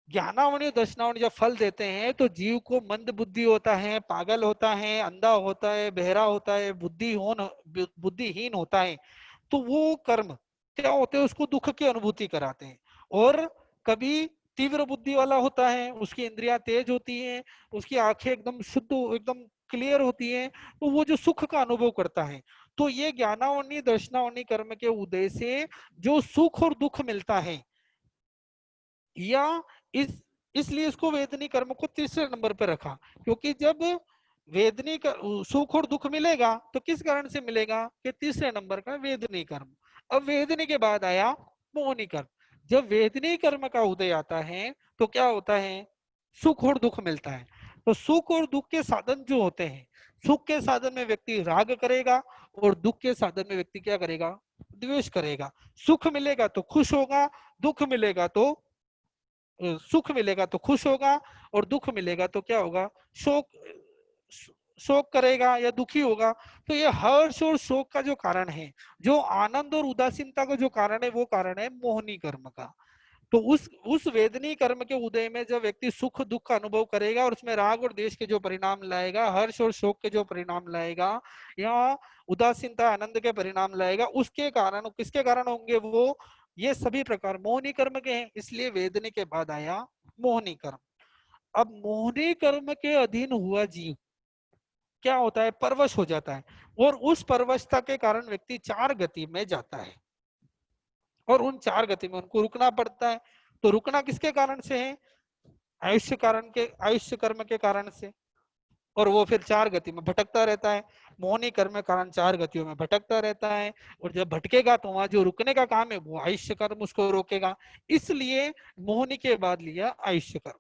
ज्ञानावणी दर्शनावणी जब फल देते हैं तो जीव को मंद बुद्धि होता है, पागल होता है, अंधा होता है, बहरा होता है, बुद्धिहीन होता है, तो वो कर्म क्या होते हैं, उसको दुख की अनुभूति कराते हैं। और कभी तीव्र बुद्धि वाला होता है, उसकी इंद्रियां तेज होती हैं, उसकी आंखें एकदम शुद्ध, एकदम क्लियर होती हैं, तो वो जो सुख का अनुभव करता है। तो ये ज्ञानावणी दर्शनावणी कर्म के उदय से जो सुख और दुख मिलता है, या इस इसलिए इसको वेदनी कर्म को तीसरे नंबर पर रखा, क्योंकि जब वेदनी सुख और दुख मिलेगा तो किस कारण से मिलेगा, कि तीसरे नंबर का वेदनी कर्म। अब वेदनी के बाद आया मोहनी कर्म। जब वेदनी कर्म का उदय आता है तो क्या होता है, सुख और दुख मिलता है। तो सुख और दुख के साधन जो होते हैं, सुख के साधन में व्यक्ति राग करेगा, और दुख के साधन में व्यक्ति क्या करेगा, द्वेष करेगा। सुख मिलेगा तो खुश होगा, दुख मिलेगा तो सुख मिलेगा तो खुश होगा, और दुख मिलेगा तो क्या होगा, शोक, शोक करेगा या दुखी होगा। तो ये हर्ष और शोक का जो कारण है, जो आनंद और उदासीनता का जो कारण है, वो कारण है मोहनी कर्म का। तो उस वेदनी कर्म के उदय में जब व्यक्ति सुख दुख का अनुभव करेगा, और उसमें राग और द्वेष के जो परिणाम लाएगा, हर्ष और शोक के जो परिणाम लाएगा, या उदासीनता आनंद के परिणाम लाएगा, उसके कारण किसके कारण होंगे, वो ये सभी प्रकार मोहनी कर्म के हैं। इसलिए वेदनी के बाद आया मोहनी कर्म। अब मोहनी कर्म के अधीन हुआ जीव क्या होता है, परवश हो जाता है, और उस परवशता के कारण व्यक्ति चार गति में जाता है। और उन 4 गति में उनको रुकना पड़ता है। तो रुकना किसके कारण से है? आयुष्य कर्म के कारण से। और वो फिर 4 गति में भटकता रहता है। मोहनी कर्म के कारण 4 गतियों में भटकता रहता है। और जब भटकेगा तो वहां जो रुकने का काम है वो आयुष्य कर्म उसको रोकेगा। इसलिए मोहनी के बाद लिया आयुष्य कर्म।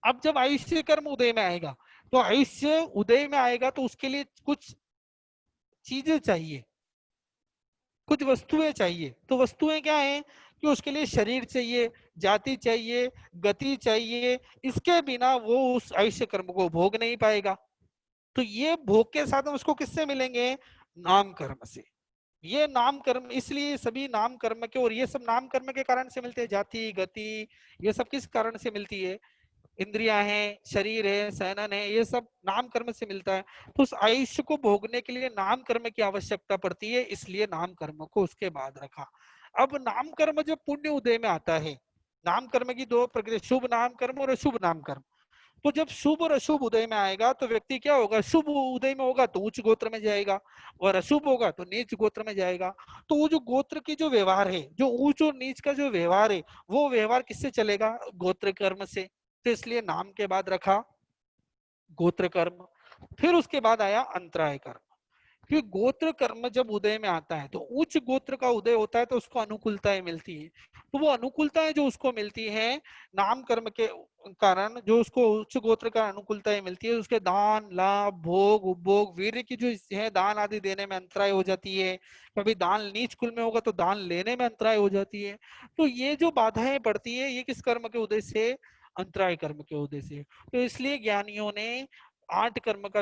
अब जब आयुष्य कर्म उदय में आएगा, तो आयुष्य उदय में आएगा तो उसके लिए कुछ चीजें चाहिए, कुछ वस्तुएं चाहिए। तो वस्तुएं क्या है कि उसके लिए शरीर चाहिए, जाति चाहिए, गति चाहिए। इसके बिना वो उस आयुष्य कर्म को भोग नहीं पाएगा। तो ये भोग के साधन उसको किससे मिलेंगे? नाम कर्म से। ये नाम कर्म, इसलिए सभी नाम कर्म के, और ये सब नाम कर्म के कारण से मिलते हैं। जाति गति ये सब किस कारण से मिलती है? इंद्रियां हैं, शरीर है, सहनन है, ये सब नाम कर्म से मिलता है। तो उस आयुष्य को भोगने के लिए नाम कर्म की आवश्यकता पड़ती है, इसलिए नाम कर्म को उसके बाद रखा। अब नाम कर्म जब पुण्य उदय में आता है, नाम कर्म की दो प्रकृति, शुभ नाम कर्म और अशुभ नाम कर्म। तो जब शुभ और अशुभ उदय में आएगा तो व्यक्ति क्या होगा? शुभ उदय में होगा तो उच्च गोत्र में जाएगा, और अशुभ होगा तो नीच गोत्र में जाएगा। तो वो जो गोत्र की जो व्यवहार है, जो ऊंच और नीच का जो व्यवहार है, वो व्यवहार किससे चलेगा? गोत्र कर्म से। तो इसलिए नाम के बाद रखा गोत्र कर्म। फिर उसके बाद आया अंतराय कर्म। क्योंकि गोत्र कर्म जब उदय में आता है तो उच्च गोत्र का उदय होता है तो उसको अनुकूलताएं मिलती है। तो वो अनुकूलताएं जो उसको मिलती है नाम कर्म के कारण, जो उसको उच्च गोत्र का अनुकूलताएं मिलती है, उसके दान लाभ भोग उपभोग वीर्य की जो है दान आदि देने में अंतराय हो जाती है। कभी दान नीच कुल में होगा तो दान लेने में अंतराय हो जाती है। तो ये जो बाधाएं पड़ती है ये किस कर्म के उदय से? अंतराय कर्म के उदय से। तो इसलिए ज्ञानियों ने 8 कर्म का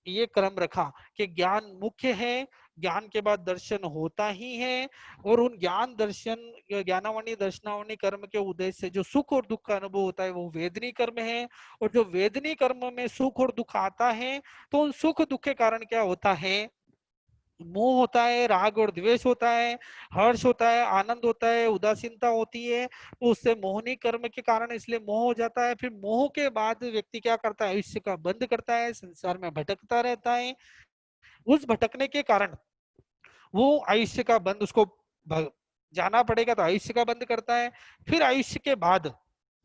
ये क्रम रखा कि ज्ञान मुख्य है, ज्ञान के बाद दर्शन होता ही है। और उन ज्ञान दर्शन ज्ञानावनी दर्शनावनी कर्म के उदय से जो सुख और दुख का अनुभव होता है वो वेदनी कर्म है। और जो वेदनी कर्म में सुख और दुख आता है तो उन सुख दुख के कारण क्या होता है? मोह होता है, राग और द्वेष होता है, हर्ष होता है, आनंद होता है, उदासीनता होती है। तो उससे मोहनी कर्म के कारण इसलिए मोह हो जाता है। फिर मोह के बाद व्यक्ति क्या करता है? आयुष्य का बंद करता है, संसार में भटकता रहता है। उस भटकने के कारण वो आयुष्य का बंद उसको जाना पड़ेगा, तो आयुष्य का बंद करता है। फिर आयुष्य के बाद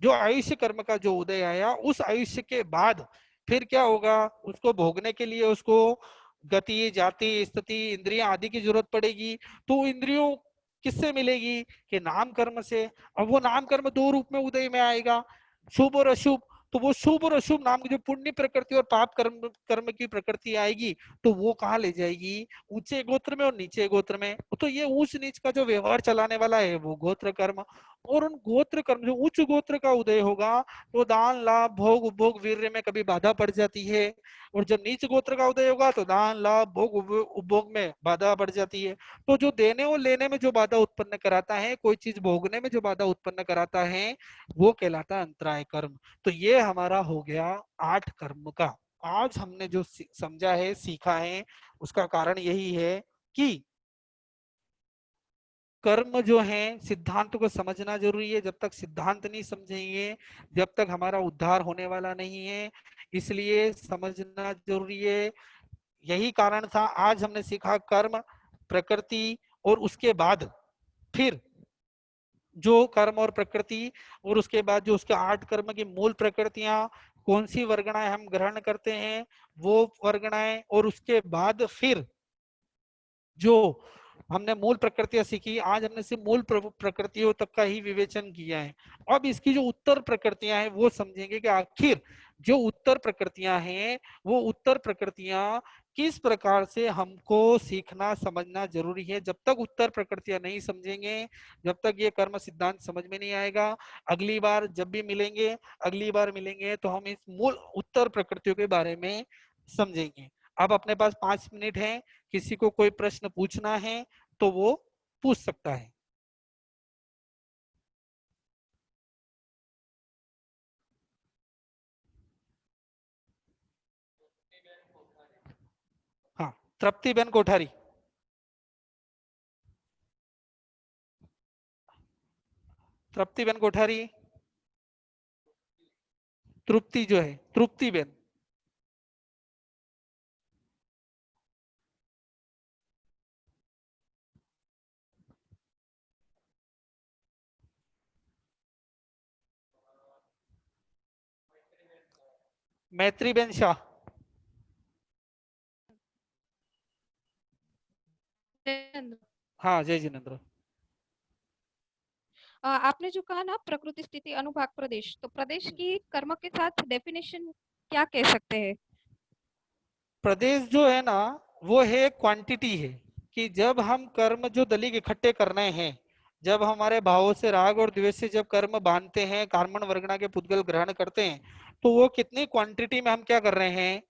जो आयुष्य कर्म का जो उदय आया, उस आयुष्य के बाद फिर क्या होगा? उसको भोगने के लिए उसको गति जाति स्थिति इंद्रियां आदि की जरूरत पड़ेगी। तो इंद्रियों किससे मिलेगी? कि नाम कर्म से। अब वो नाम कर्म दो रूप में उदय में आएगा, शुभ और अशुभ। तो वो शुभ और अशुभ नाम की जो पुण्य प्रकृति और पाप कर्म कर्म की प्रकृति आएगी, तो वो कहाँ ले जाएगी? ऊंचे गोत्र में और नीचे गोत्र में। तो ये ऊंच नीच का जो व्यवहार चलाने वाला है वो गोत्र कर्म। और उन गोत्र कर्म जो उच्च गोत्र का उदय होगा तो दान लाभ भोग उपभोग वीर्य में कभी बाधा पड़ जाती है। और जब नीच गोत्र का उदय होगा तो दान लाभ भोग उपभोग में बाधा पड़ जाती है। तो जो देने और लेने में जो बाधा उत्पन्न कराता है, कोई चीज भोगने में जो बाधा उत्पन्न कराता है, वो कहलाता है अंतराय कर्म। तो ये हमारा हो गया 8 कर्म का। आज हमने जो समझा है सीखा है, उसका कारण यही है कि कर्म जो है सिद्धांत को समझना जरूरी है। जब तक सिद्धांत नहीं समझेंगे, जब तक हमारा उद्धार होने वाला नहीं है। इसलिए समझना जरूरी है। यही कारण था आज हमने सीखा कर्म प्रकृति, और उसके बाद फिर जो कर्म और प्रकृति, और उसके बाद जो उसके 8 कर्म की मूल प्रकृतियां, कौन सी वर्गणाएं हम ग्रहण करते हैं वो वर्गणाएं, और उसके बाद फिर जो हमने मूल प्रकृतियां सीखी। आज हमने सिर्फ मूल प्रकृतियों तक का ही विवेचन किया है। अब इसकी जो उत्तर प्रकृतियां हैं वो समझेंगे कि आखिर जो उत्तर प्रकृतियां हैं वो उत्तर प्रकृतियां किस प्रकार से हमको सीखना समझना जरूरी है। जब तक उत्तर प्रकृतियां नहीं समझेंगे, जब तक ये कर्म सिद्धांत समझ में नहीं आएगा, अगली बार जब भी मिलेंगे, अगली बार मिलेंगे तो हम इस मूल उत्तर प्रकृतियों के बारे में समझेंगे। अब अपने पास 5 मिनट है, किसी को कोई प्रश्न पूछना है तो वो पूछ सकता है। हाँ, तृप्तिबेन कोठारी। तृप्तिबेन कोठारी। तृप्ति जो है, तृप्तिबेन। मैत्री बेन शाह। हाँ, जय जिनेन्द्र। आपने जो कहा ना प्रकृति स्थिति अनुभाग प्रदेश, तो प्रदेश की कर्म के साथ डेफिनेशन क्या कह सकते हैं? प्रदेश जो है ना, वो है क्वांटिटी है, कि जब हम कर्म जो दलिक इकट्ठे करने हैं, जब हमारे भावों से राग और द्वेष से जब कर्म बांधते हैं, कार्मण वर्गणा के पुद्गल ग्रहण करते हैं, तो वो कितनी क्वांटिटी में हम क्या कर रहे हैं,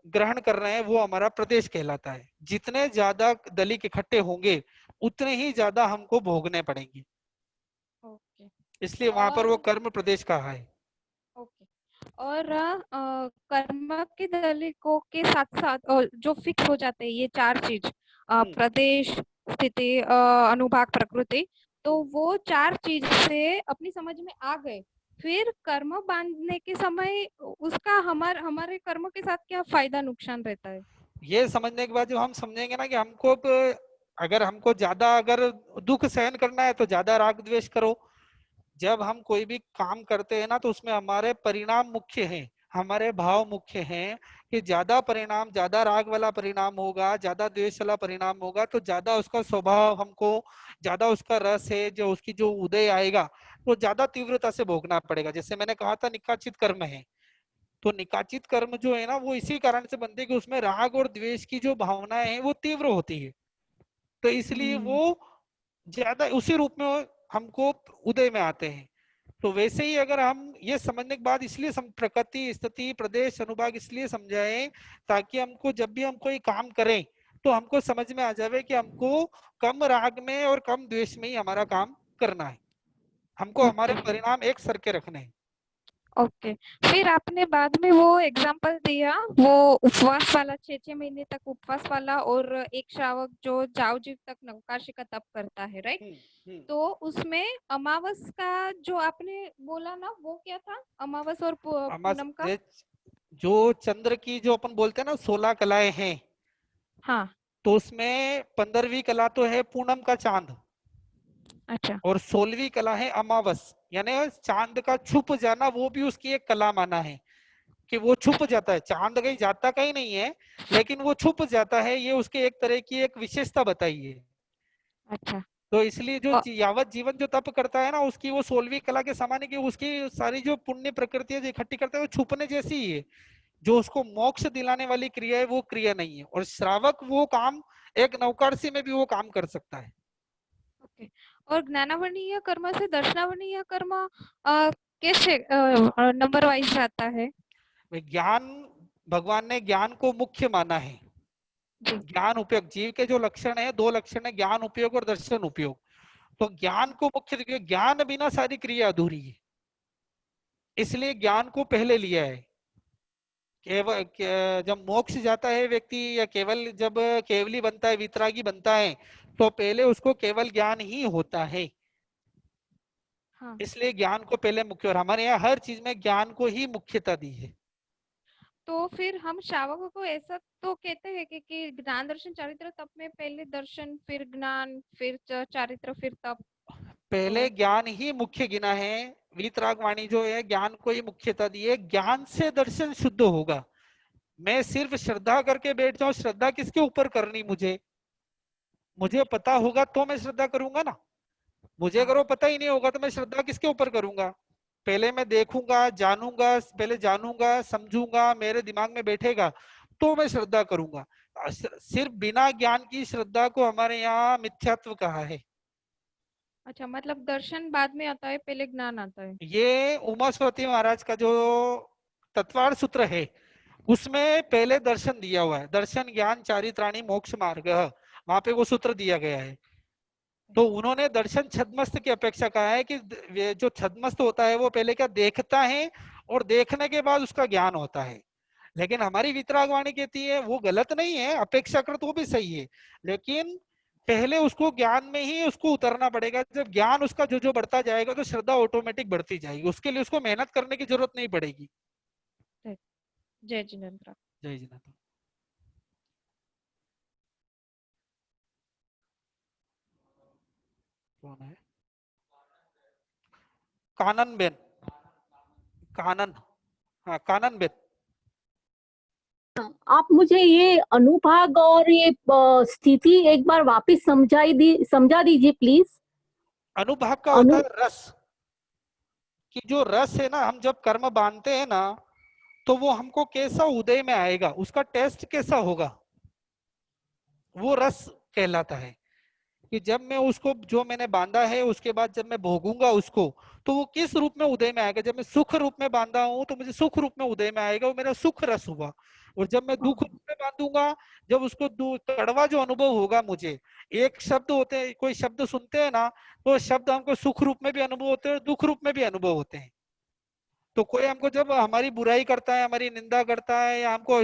ग्रहण कर रहे हैं, वो हमारा प्रदेश कहलाता है। जितने ज्यादा दलिक इकट्ठे होंगे उतने ही ज्यादा हमको भोगने पड़ेंगे, ओके। इसलिए वहां पर वो और कर्म प्रदेश कहा है। ओके। और कर्म के दलिकों के साथ साथ जो फिक्स हो जाते हैं ये चार चीज, हम्म, प्रदेश, स्थिति, अनुभाग, प्रकृति, तो वो चार चीज से अपनी समझ में आ गए, फिर कर्म बांधने के समय उसका हमारे कर्म के साथ क्या फायदा नुकसान रहता है? ये समझने के बाद जब हम समझेंगे ना कि हमको अगर हमको ज्यादा अगर दुख सहन करना है तो ज्यादा राग द्वेष करो। जब हम कोई भी काम करते हैं ना, तो उसमें हमारे परिणाम मुख्य हैं, हमारे भाव मुख्य हैं, कि ज्यादा परिणाम, ज्यादा राग वाला परिणाम होगा, ज्यादा द्वेष वाला परिणाम होगा, तो ज्यादा उसका स्वभाव हमको, ज्यादा उसका रस है जो उसकी जो उदय आएगा, वो ज्यादा तीव्रता से भोगना पड़ेगा। जैसे मैंने कहा था निकाचित कर्म है, तो निकाचित कर्म जो है ना, वो इसी कारण से बनते हैं कि उसमें राग और द्वेष की जो भावनाएं हैं वो तीव्र होती है, तो इसलिए हम्म। वो ज्यादा उसी रूप में हमको उदय में आते हैं। तो वैसे ही अगर हम ये समझने के बाद, इसलिए प्रकृति स्थिति प्रदेश अनुभाग इसलिए समझाएं, ताकि हमको जब भी हम कोई काम करें तो हमको समझ में आ जाए कि हमको कम राग में और कम द्वेष में ही हमारा काम करना है, हमको हमारे ओके। परिणाम एक सर के रखने हैं। ओके। फिर आपने बाद में वो एग्जाम्पल दिया, वो उपवास वाला, 6 6 महीने तक उपवास वाला, और एक श्रावक जो जावजीव तक नवकाशी का तप करता है, राइट? हम्म, हम्म। तो उसमें अमावस का जो आपने बोला ना, वो क्या था, अमावस और पूनम का? ये जो चंद्र की जो अपन बोलते हैं ना 16 कलाएं हैं, हाँ। तो उसमें 15वीं कला तो है पूनम का चांद, अच्छा। और 16वीं कला है अमावस, यानी चांद का छुप जाना, वो भी उसकी एक कला माना है, कि वो छुप जाता है, चांद कहीं जाता कहीं नहीं है, लेकिन वो छुप जाता है, ये उसके एक तरह की एक विशेषता बताई है। अच्छा। तो इसलिए जो अ, यावत जीवन जो तप करता है ना, उसकी वो 16वीं कला के समान है, कि उसकी सारी जो पुण्य प्रकृति है जो इकट्ठी करता है वो छुपने जैसी ही है। जो उसको मोक्ष दिलाने वाली क्रिया है वो क्रिया नहीं है, और श्रावक वो काम एक नवकार्षी में भी वो काम कर सकता है। ओके। और ज्ञानावरणीय कर्म से दर्शनावरणीय कर्म कैसे नंबर वाइज आता है? ज्ञान, भगवान ने ज्ञान को मुख्य माना है। जी। ज्ञान उपयोग, जीव के जो लक्षण है, दो लक्षण है, ज्ञान उपयोग और दर्शन उपयोग। तो ज्ञान को मुख्य, ज्ञान बिना सारी क्रिया अधूरी है, इसलिए ज्ञान को पहले लिया है। केवल जब मोक्ष जाता है व्यक्ति, या केवल जब केवली बनता है, वितरागी बनता है, तो पहले उसको केवल ज्ञान ही होता है, हाँ। इसलिए ज्ञान को पहले मुख्य, और हमारे यहाँ हर चीज में ज्ञान को ही मुख्यता दी है। तो फिर हम श्रावकों को ऐसा तो कहते हैं कि ज्ञान दर्शन चारित्र तप में पहले दर्शन, फिर ज्ञान, फिर चारित्र, फिर तप। पहले तो ज्ञान ही मुख्य गिना है, वीतराग वाणी जो है ज्ञान को ही मुख्यता दी है, ज्ञान से दर्शन शुद्ध होगा। मैं सिर्फ श्रद्धा करके बैठ जाऊं, श्रद्धा किसके ऊपर करनी, मुझे मुझे पता होगा तो मैं श्रद्धा करूंगा ना। मुझे हाँ। अगर वो पता ही नहीं होगा तो मैं श्रद्धा किसके ऊपर करूंगा। पहले मैं देखूंगा, जानूंगा, पहले जानूंगा समझूंगा, मेरे दिमाग में बैठेगा, तो मैं श्रद्धा करूंगा। सिर्फ बिना ज्ञान की श्रद्धा को हमारे यहाँ मिथ्यात्व कहा है। अच्छा, मतलब दर्शन बाद में आता है, पहले ज्ञान आता है? ये उमास्वती महाराज का जो तत्वार सूत्र है, उसमें पहले दर्शन दिया हुआ है, दर्शन ज्ञान चारित्राणी मोक्ष मार्ग, वहां पे वो सूत्र दिया गया है। तो उन्होंने दर्शन छद्मस्त की अपेक्षा कहा है, कि जो छद्मस्त होता है वो पहले क्या देखता है, और देखने के बाद उसका ज्ञान होता है। लेकिन हमारी वितरागवाणी कहती है वो गलत नहीं है, अपेक्षाकृत वो भी सही है, लेकिन पहले उसको ज्ञान में ही उसको उतरना पड़ेगा। जब ज्ञान उसका जो जो बढ़ता जाएगा, तो श्रद्धा ऑटोमेटिक बढ़ती जाएगी, उसके लिए उसको मेहनत करने की जरूरत नहीं पड़ेगी। जय जय जिनेन्द्र। जय जिनेन्द्र। कौन है? कानन बेन। कानन, हाँ कानन बेन। आप मुझे ये अनुभाग और ये स्थिति एक बार वापस समझा दीजिए प्लीज। अनुभाग का होता है रस, कि जो रस है ना, हम जब कर्म बांधते हैं ना, तो वो हमको कैसा उदय में आएगा, उसका टेस्ट कैसा होगा, वो रस कहलाता है। कि जब मैं उसको, जो मैंने बांधा है, उसके बाद जब मैं भोगूंगा उसको, तो वो किस रूप में उदय में आएगा। जब मैं सुख रूप में बांधा हूं तो मुझे सुख रूप में उदय में आएगा, वो मेरा सुख रस हुआ। और जब मैं दुख रूप में बांधूंगा, जब उसको कड़वा जो अनुभव होगा मुझे, एक शब्द होते हैं, कोई शब्द सुनते हैं ना, तो शब्द हमको सुख रूप में भी अनुभव होते हैं, दुख रूप में भी अनुभव होते हैं। तो कोई हमको जब हमारी बुराई करता है, हमारी निंदा करता है, या हमको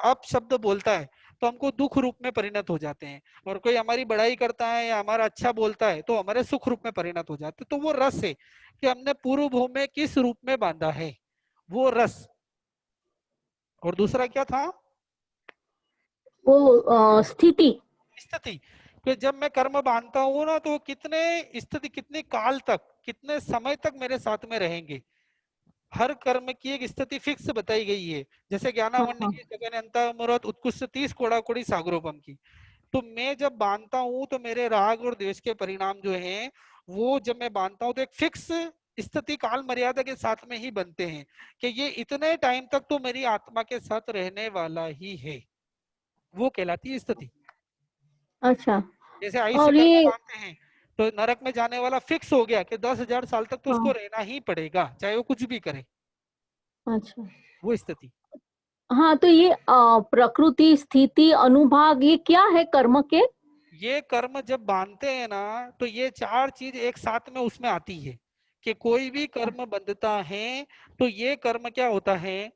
अपशब्द बोलता है, तो हमको दुख रूप में परिणत हो जाते हैं। और कोई हमारी बड़ाई करता है या हमारा अच्छा बोलता है, तो हमारे सुख रूप में परिणत हो जाते हैं। तो वो रस है कि हमने पूर्व भूमि में किस रूप में बांधा है, वो रस। और दूसरा क्या था, वो स्थिति। स्थिति। कि जब मैं कर्म बांधता हूँ ना, तो कितने स्थिति, कितने काल तक, कितने समय तक मेरे साथ में रहेंगे। हर कर्म की एक स्थिति फिक्स बताई गई है। जैसे हाँ ज्ञानावंड हाँ। की जगन अंतमुरत उत्कृष्ट 30 कोड़ा कोड़ी सागरोपम की। तो मैं जब बांधता हूँ, तो मेरे राग और द्वेष के परिणाम जो हैं, वो जब मैं बांधता हूँ तो एक फिक्स स्थिति काल मर्यादा के साथ में ही बनते हैं, कि ये इतने टाइम तक तो मेरी आत्मा के साथ रहने वाला ही है, वो कहलाती है स्थिति। अच्छा। जैसे आयुष्य और कर्म ये बांधते हैं, तो नरक में जाने वाला फिक्स हो गया कि 10,000 साल तक तो उसको हाँ। रहना ही पड़ेगा, चाहे वो कुछ भी करे, अच्छा। वो स्थिति। हाँ, तो ये प्रकृति, स्थिति, अनुभाग, ये क्या है कर्म के? ये कर्म जब बांधते हैं ना, तो ये चार चीज एक साथ में उसमें आती है। कि कोई भी कर्म बंधता है, तो ये कर्म क्या होता है,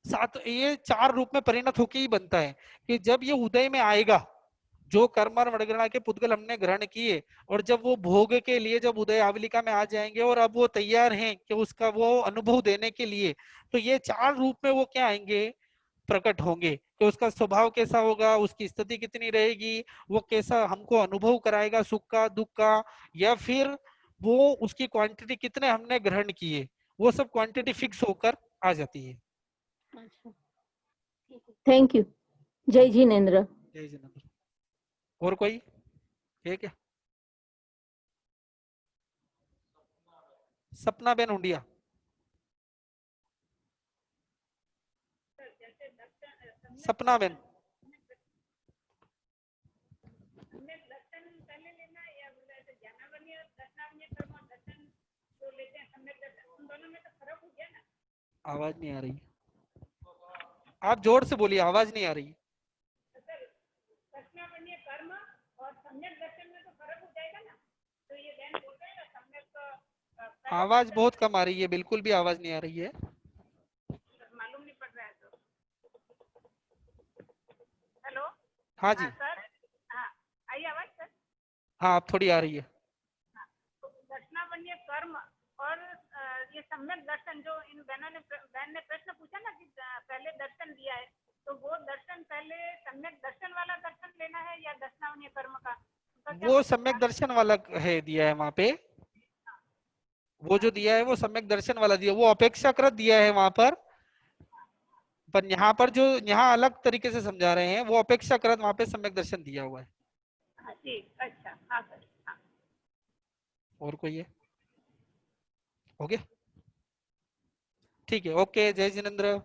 साथ ये चार रूप में परिणत होके ही बनता है। कि जब ये उदय में आएगा, जो कर्म और वडगणा के पुद्गल हमने ग्रहण किए, और जब वो भोग के लिए जब उदय आवलिका में आ जाएंगे, और अब वो तैयार हैं कि उसका वो अनुभव देने के लिए, तो ये चार रूप में वो क्या आएंगे, प्रकट होंगे। कि उसका स्वभाव कैसा होगा, उसकी स्थिति कितनी रहेगी, वो कैसा हमको अनुभव कराएगा, सुख का दुख का, या फिर वो उसकी क्वांटिटी कितने हमने ग्रहण किए, वो सब क्वांटिटी फिक्स होकर आ जाती है। अच्छा, थैंक यू। जय जिनेन्द्र। जय जिनेन्द्र। और कोई है क्या? सपना बेन हुंडिया। सपना बेन। आवाज नहीं आ रही, आप जोर से बोलिए, आवाज नहीं आ रही। आवाज बहुत कम आ रही है, बिल्कुल भी आवाज नहीं आ रही है। हेलो। हाँ जी। सर। हाँ, आई आवाज सर? हाँ, अब थोड़ी आ रही है। हाँ, तो दर्शनावन्य कर्म और ये सम्यक दर्शन, जो इन बहन ने प्रश्न पूछा ना कि पहले दर्शन दिया है, तो वो दर्शन पहले सम्यक दर्शन वाला दर्शन लेना है या दर्शनावन्य कर्म का? वो सम्यक दर्शन वाला है दिया है वहां पे, वो जो दिया है वो सम्यक दर्शन वाला दिया, वो अपेक्षाकृत दिया है वहां पर यहाँ पर जो यहाँ अलग तरीके से समझा रहे हैं, वो अपेक्षाकृत वहां पे सम्यक दर्शन दिया हुआ है। हाँ ठीक, अच्छा, हाँ सर, हाँ। और कोई है? हो गया? ठीक है, ओके, जय जिनेन्द्र।